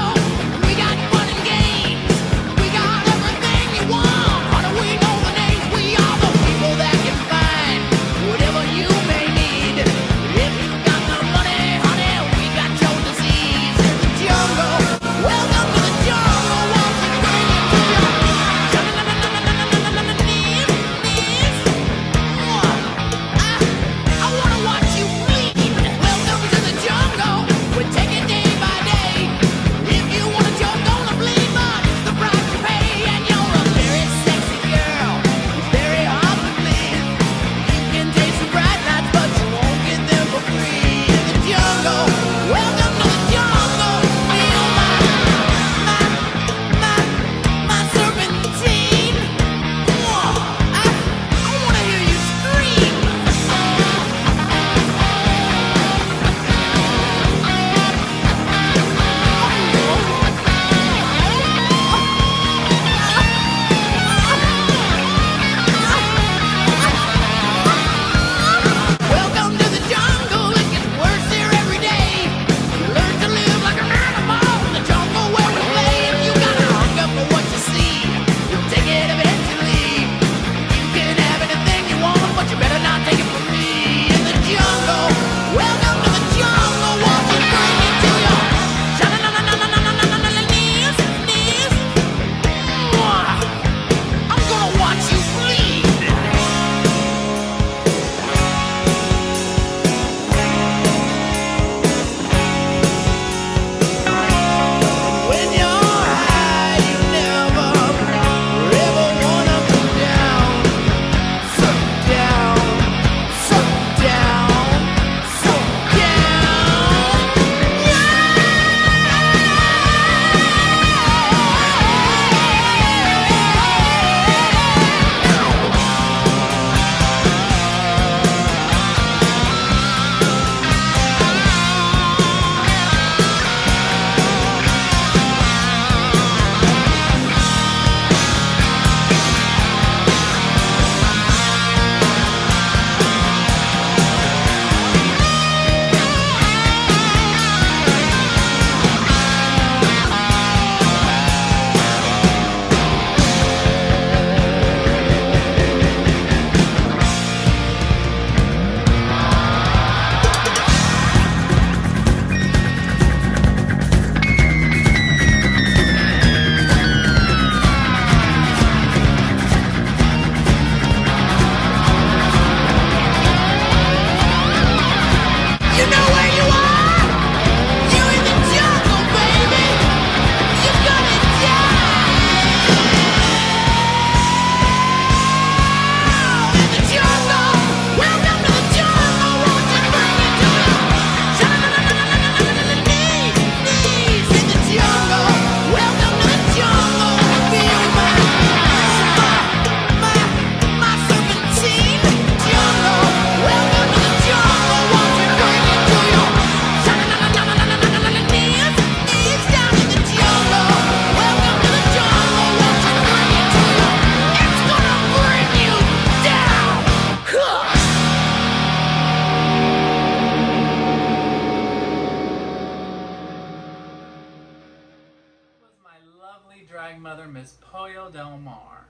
drag mother, Miss Pollo Del Mar.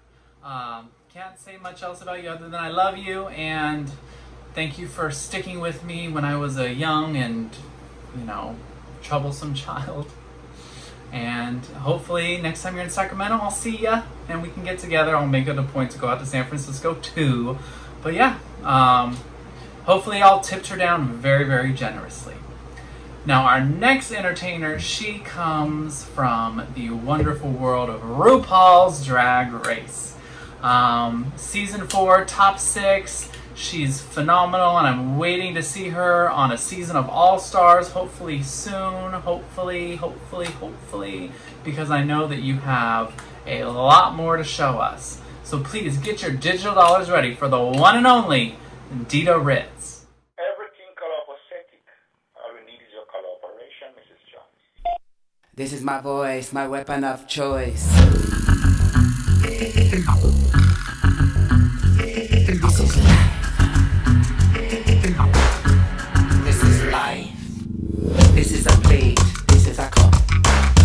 Can't say much else about you other than I love you, and thank you for sticking with me when I was a young and, you know, troublesome child. And hopefully next time you're in Sacramento, I'll see ya and we can get together. I'll make it a point to go out to San Francisco too. But yeah, hopefully I'll tipped her down very, very generously. Now our next entertainer, she comes from the wonderful world of RuPaul's Drag Race. Season 4, top 6. She's phenomenal, and I'm waiting to see her on a season of All Stars, hopefully soon, hopefully, because I know that you have a lot more to show us. So please get your digital dollars ready for the one and only Dida Ritz. Everything colopacetic. All we need is your collaboration, Mrs. Jones. This is my voice, my weapon of choice. This is This is life. This is a plate. This is a cup.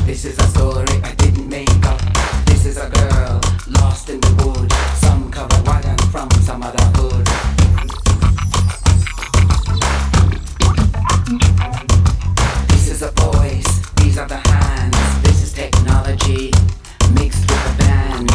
This is a story I didn't make up. This is a girl lost in the wood. Some covered wagon from some other hood. This is a voice. These are the hands. This is technology mixed with a band.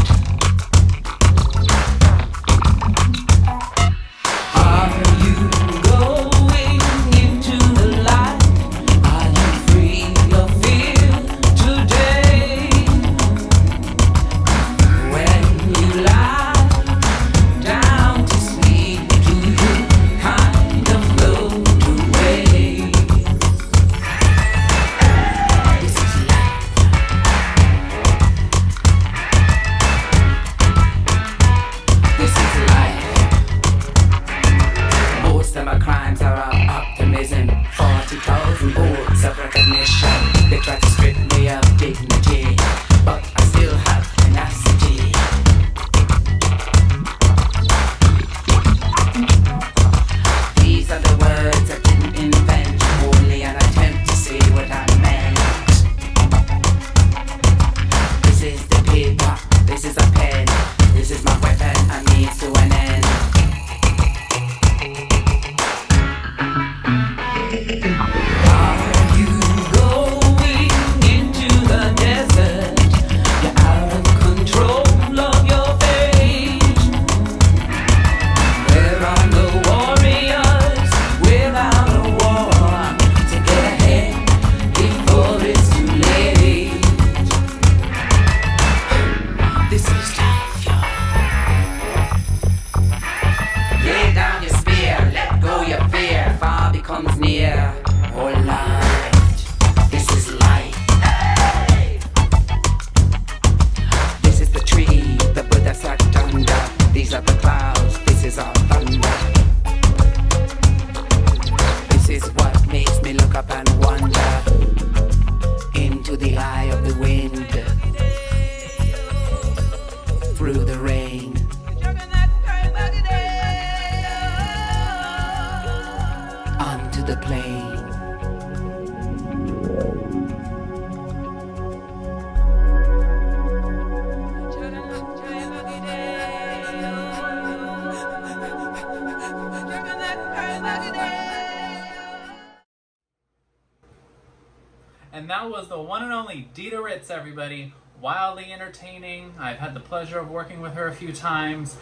And that was the one and only Dida Ritz, everybody. Wildly entertaining. I've had the pleasure of working with her a few times.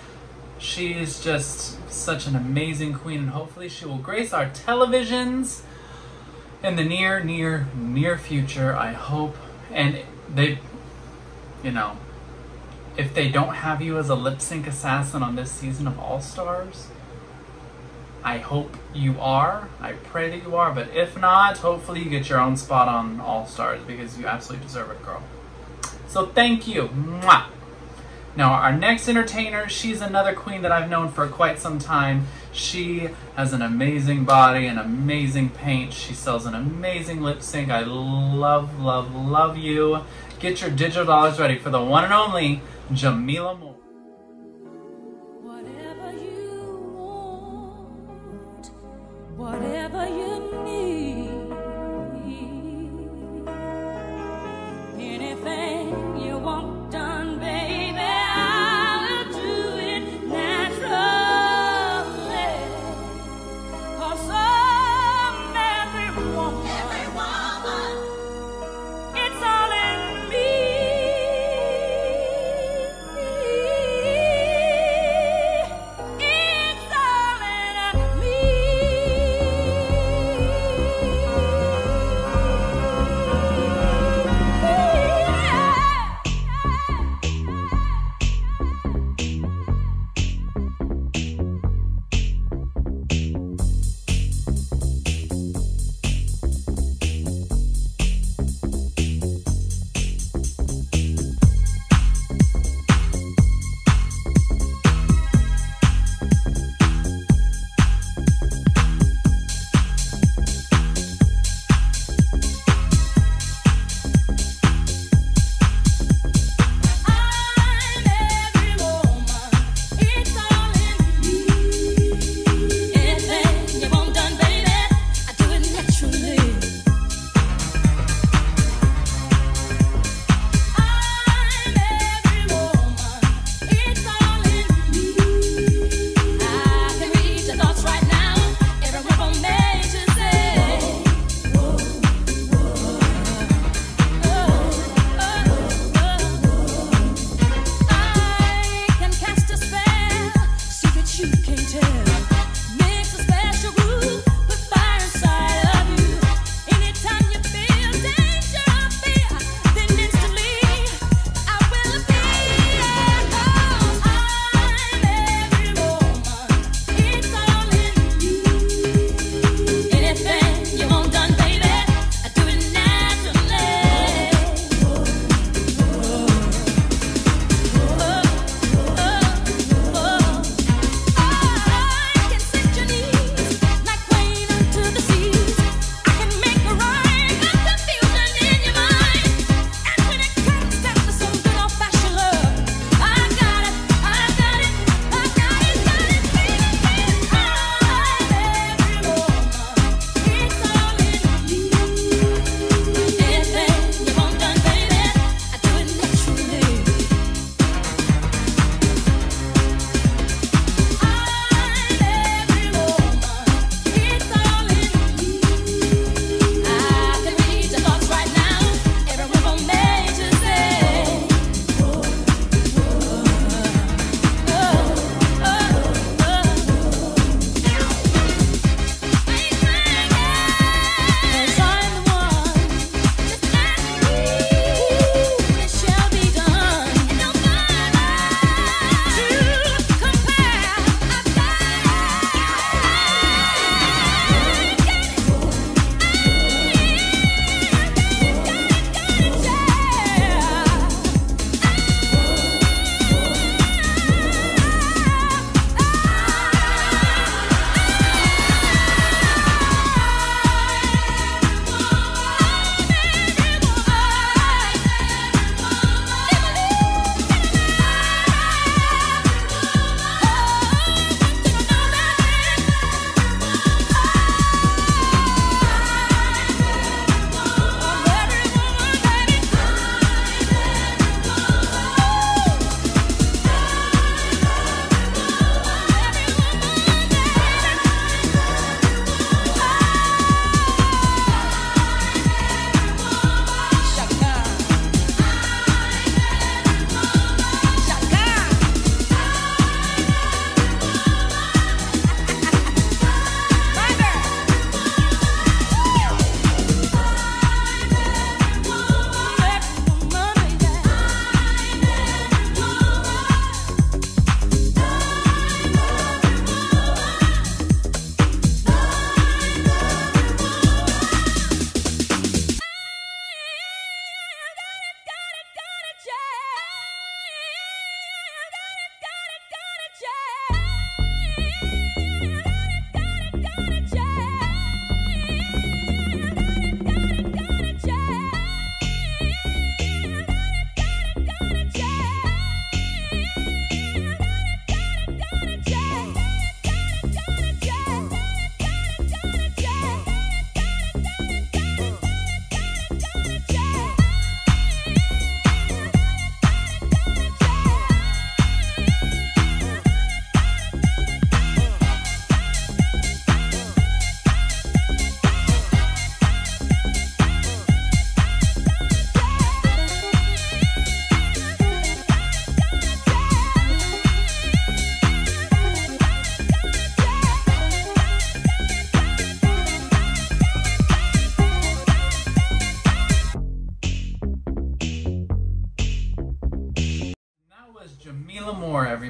She's just such an amazing queen, and hopefully she will grace our televisions in the near future, I hope. And they, you know, if they don't have you as a lip sync assassin on this season of All Stars, I hope you are. I pray that you are, but if not, hopefully you get your own spot on All Stars, because you absolutely deserve it, girl. So thank you. Mwah. Now our next entertainer, she's another queen that I've known for quite some time. She has an amazing body, an amazing paint. She sells an amazing lip sync. I love you. Get your digital dollars ready for the one and only Jaymelah Moore. Whatever you need, anything you want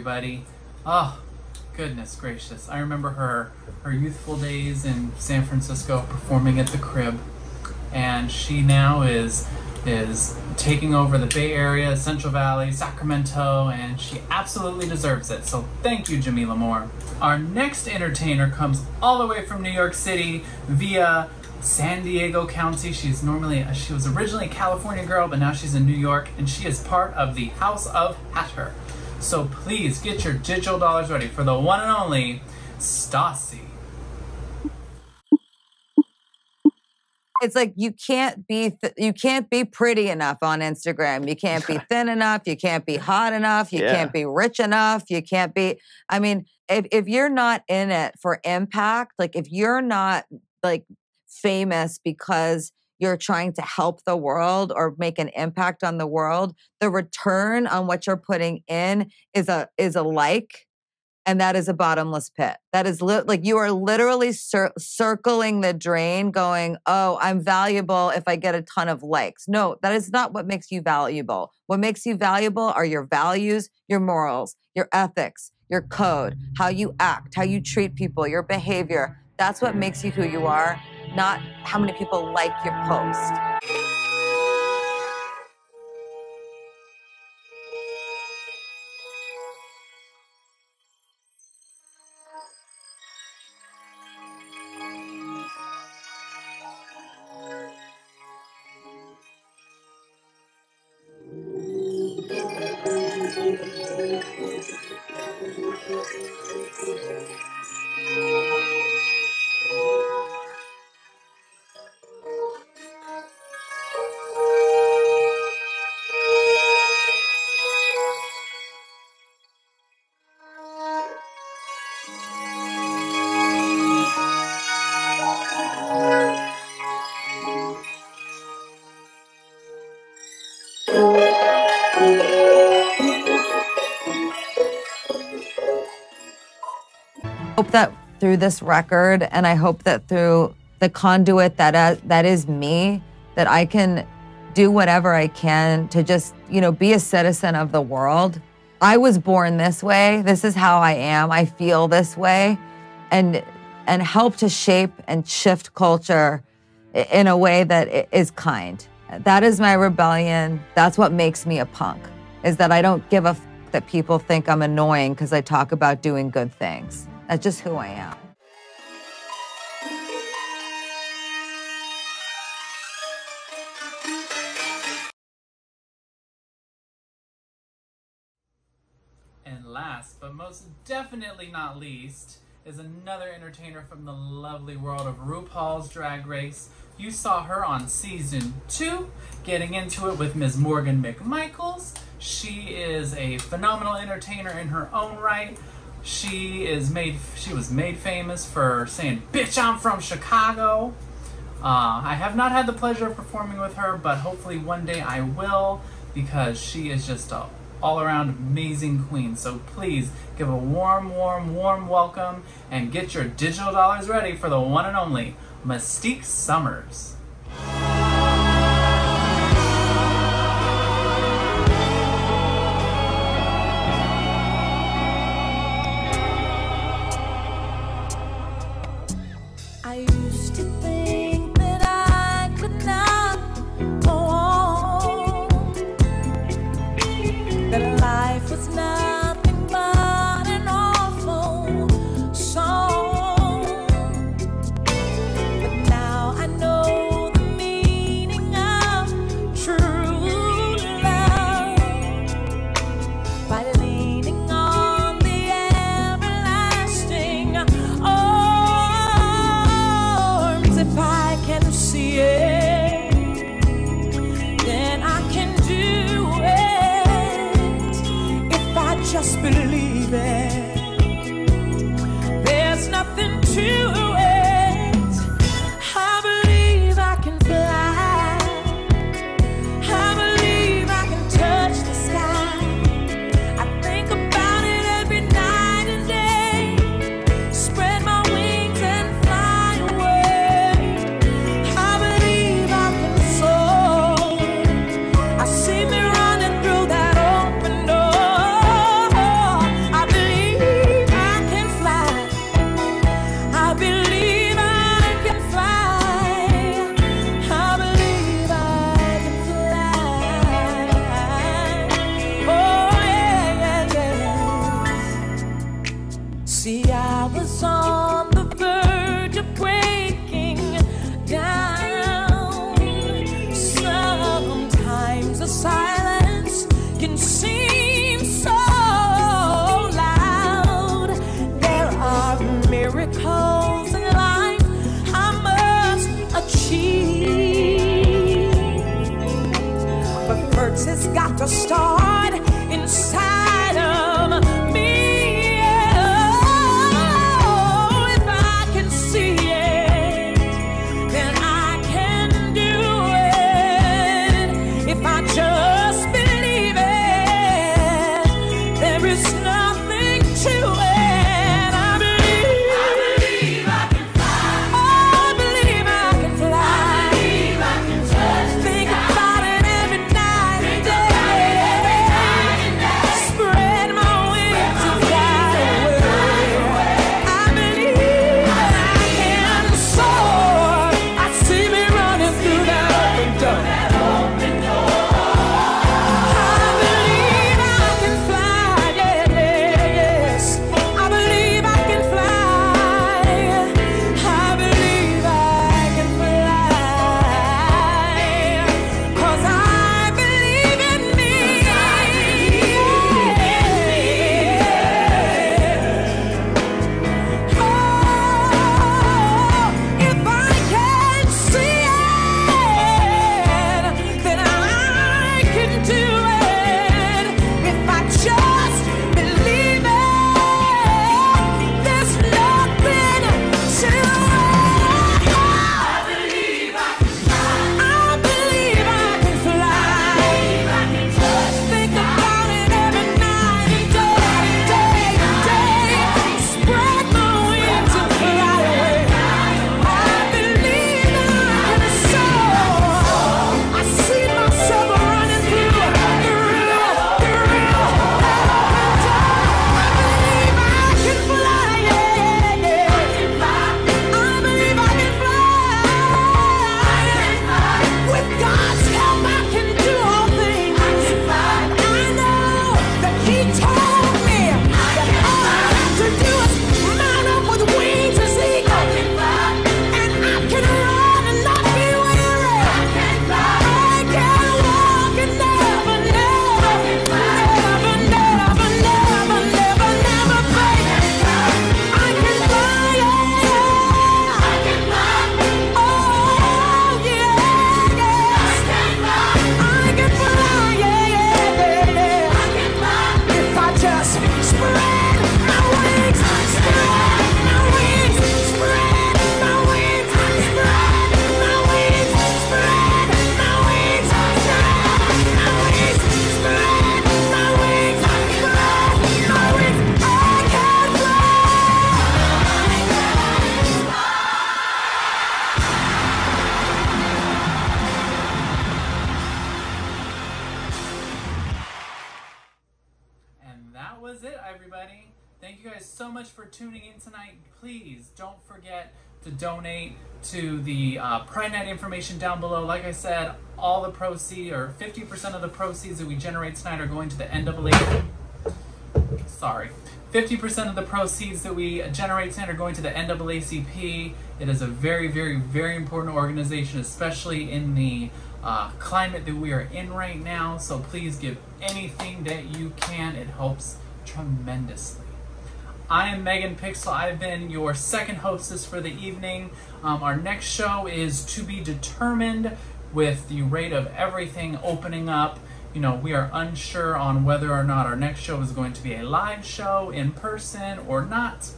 everybody. Oh, goodness gracious. I remember her youthful days in San Francisco performing at the Crib. And she now is taking over the Bay Area, Central Valley, Sacramento, and she absolutely deserves it. So thank you, Jaymelah Moore. Our next entertainer comes all the way from New York City via San Diego County. She was originally a California girl, but now she's in New York, and she is part of the House of Hatter. So please get your digital dollars ready for the one and only Stasi. It's like you can't be pretty enough on Instagram. You can't be thin enough. You can't be hot enough. You can't be rich enough. You can't be. I mean, if you're not in it for impact, like if you're not like famous because you're trying to help the world or make an impact on the world, the return on what you're putting in is a like. And that is a bottomless pit. That is like you are literally circling the drain going, oh, I'm valuable if I get a ton of likes. No, that is not what makes you valuable. What makes you valuable are your values, your morals, your ethics, your code, how you act, how you treat people, your behavior. That's what makes you who you are, not how many people like your post. Hope that through this record, and I hope that through the conduit that is me, that I can do whatever I can to just, be a citizen of the world. I was born this way. This is how I am. I feel this way, and help to shape and shift culture in a way that is kind. That is my rebellion. That's what makes me a punk, is that I don't give a f that people think I'm annoying because I talk about doing good things. That's just who I am. And last, but most definitely not least, is another entertainer from the lovely world of RuPaul's Drag Race. You saw her on season 2, getting into it with Ms. Morgan McMichaels. She is a phenomenal entertainer in her own right. She was made famous for saying, "Bitch, I'm from Chicago." I have not had the pleasure of performing with her, but hopefully one day I will, because she is just a all-around amazing queen. So please give a warm, warm, warm welcome and get your digital dollars ready for the one and only Mystique Summers. I used to think that I could not go on, that life was nothing but an awful song. But now I know the meaning of true love by leaning on the everlasting arms. If I can see it, then I can do it. If I just believe it, there's nothing to it. I believe I can fly. I believe I can touch the sky. I think about it every night and day. Spread my wings and fly away. I believe I can soar. I see me running through that open door. I to start inside of me. Oh, if I can see it, then I can do it. If I just believe it, there is nothing to it. So much for tuning in tonight. Please don't forget to donate to the Pride Night information down below. Like I said, all the proceeds, or 50% of the proceeds that we generate tonight are going to the NAACP. Sorry. 50% of the proceeds that we generate tonight are going to the NAACP. It is a very, very, very important organization, especially in the climate that we are in right now. So please give anything that you can. It helps tremendously. I am Megan Pixel. I've been your second hostess for the evening. Our next show is to be determined with the rate of everything opening up. You know, we are unsure on whether or not our next show is going to be a live show in person or not.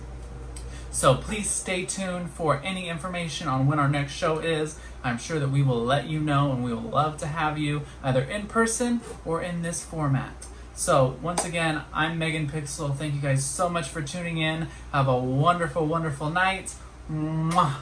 So please stay tuned for any information on when our next show is. I'm sure that we will let you know, and we will love to have you either in person or in this format. So, once again, I'm Megan Pixel. Thank you guys so much for tuning in. Have a wonderful, wonderful night. Mwah.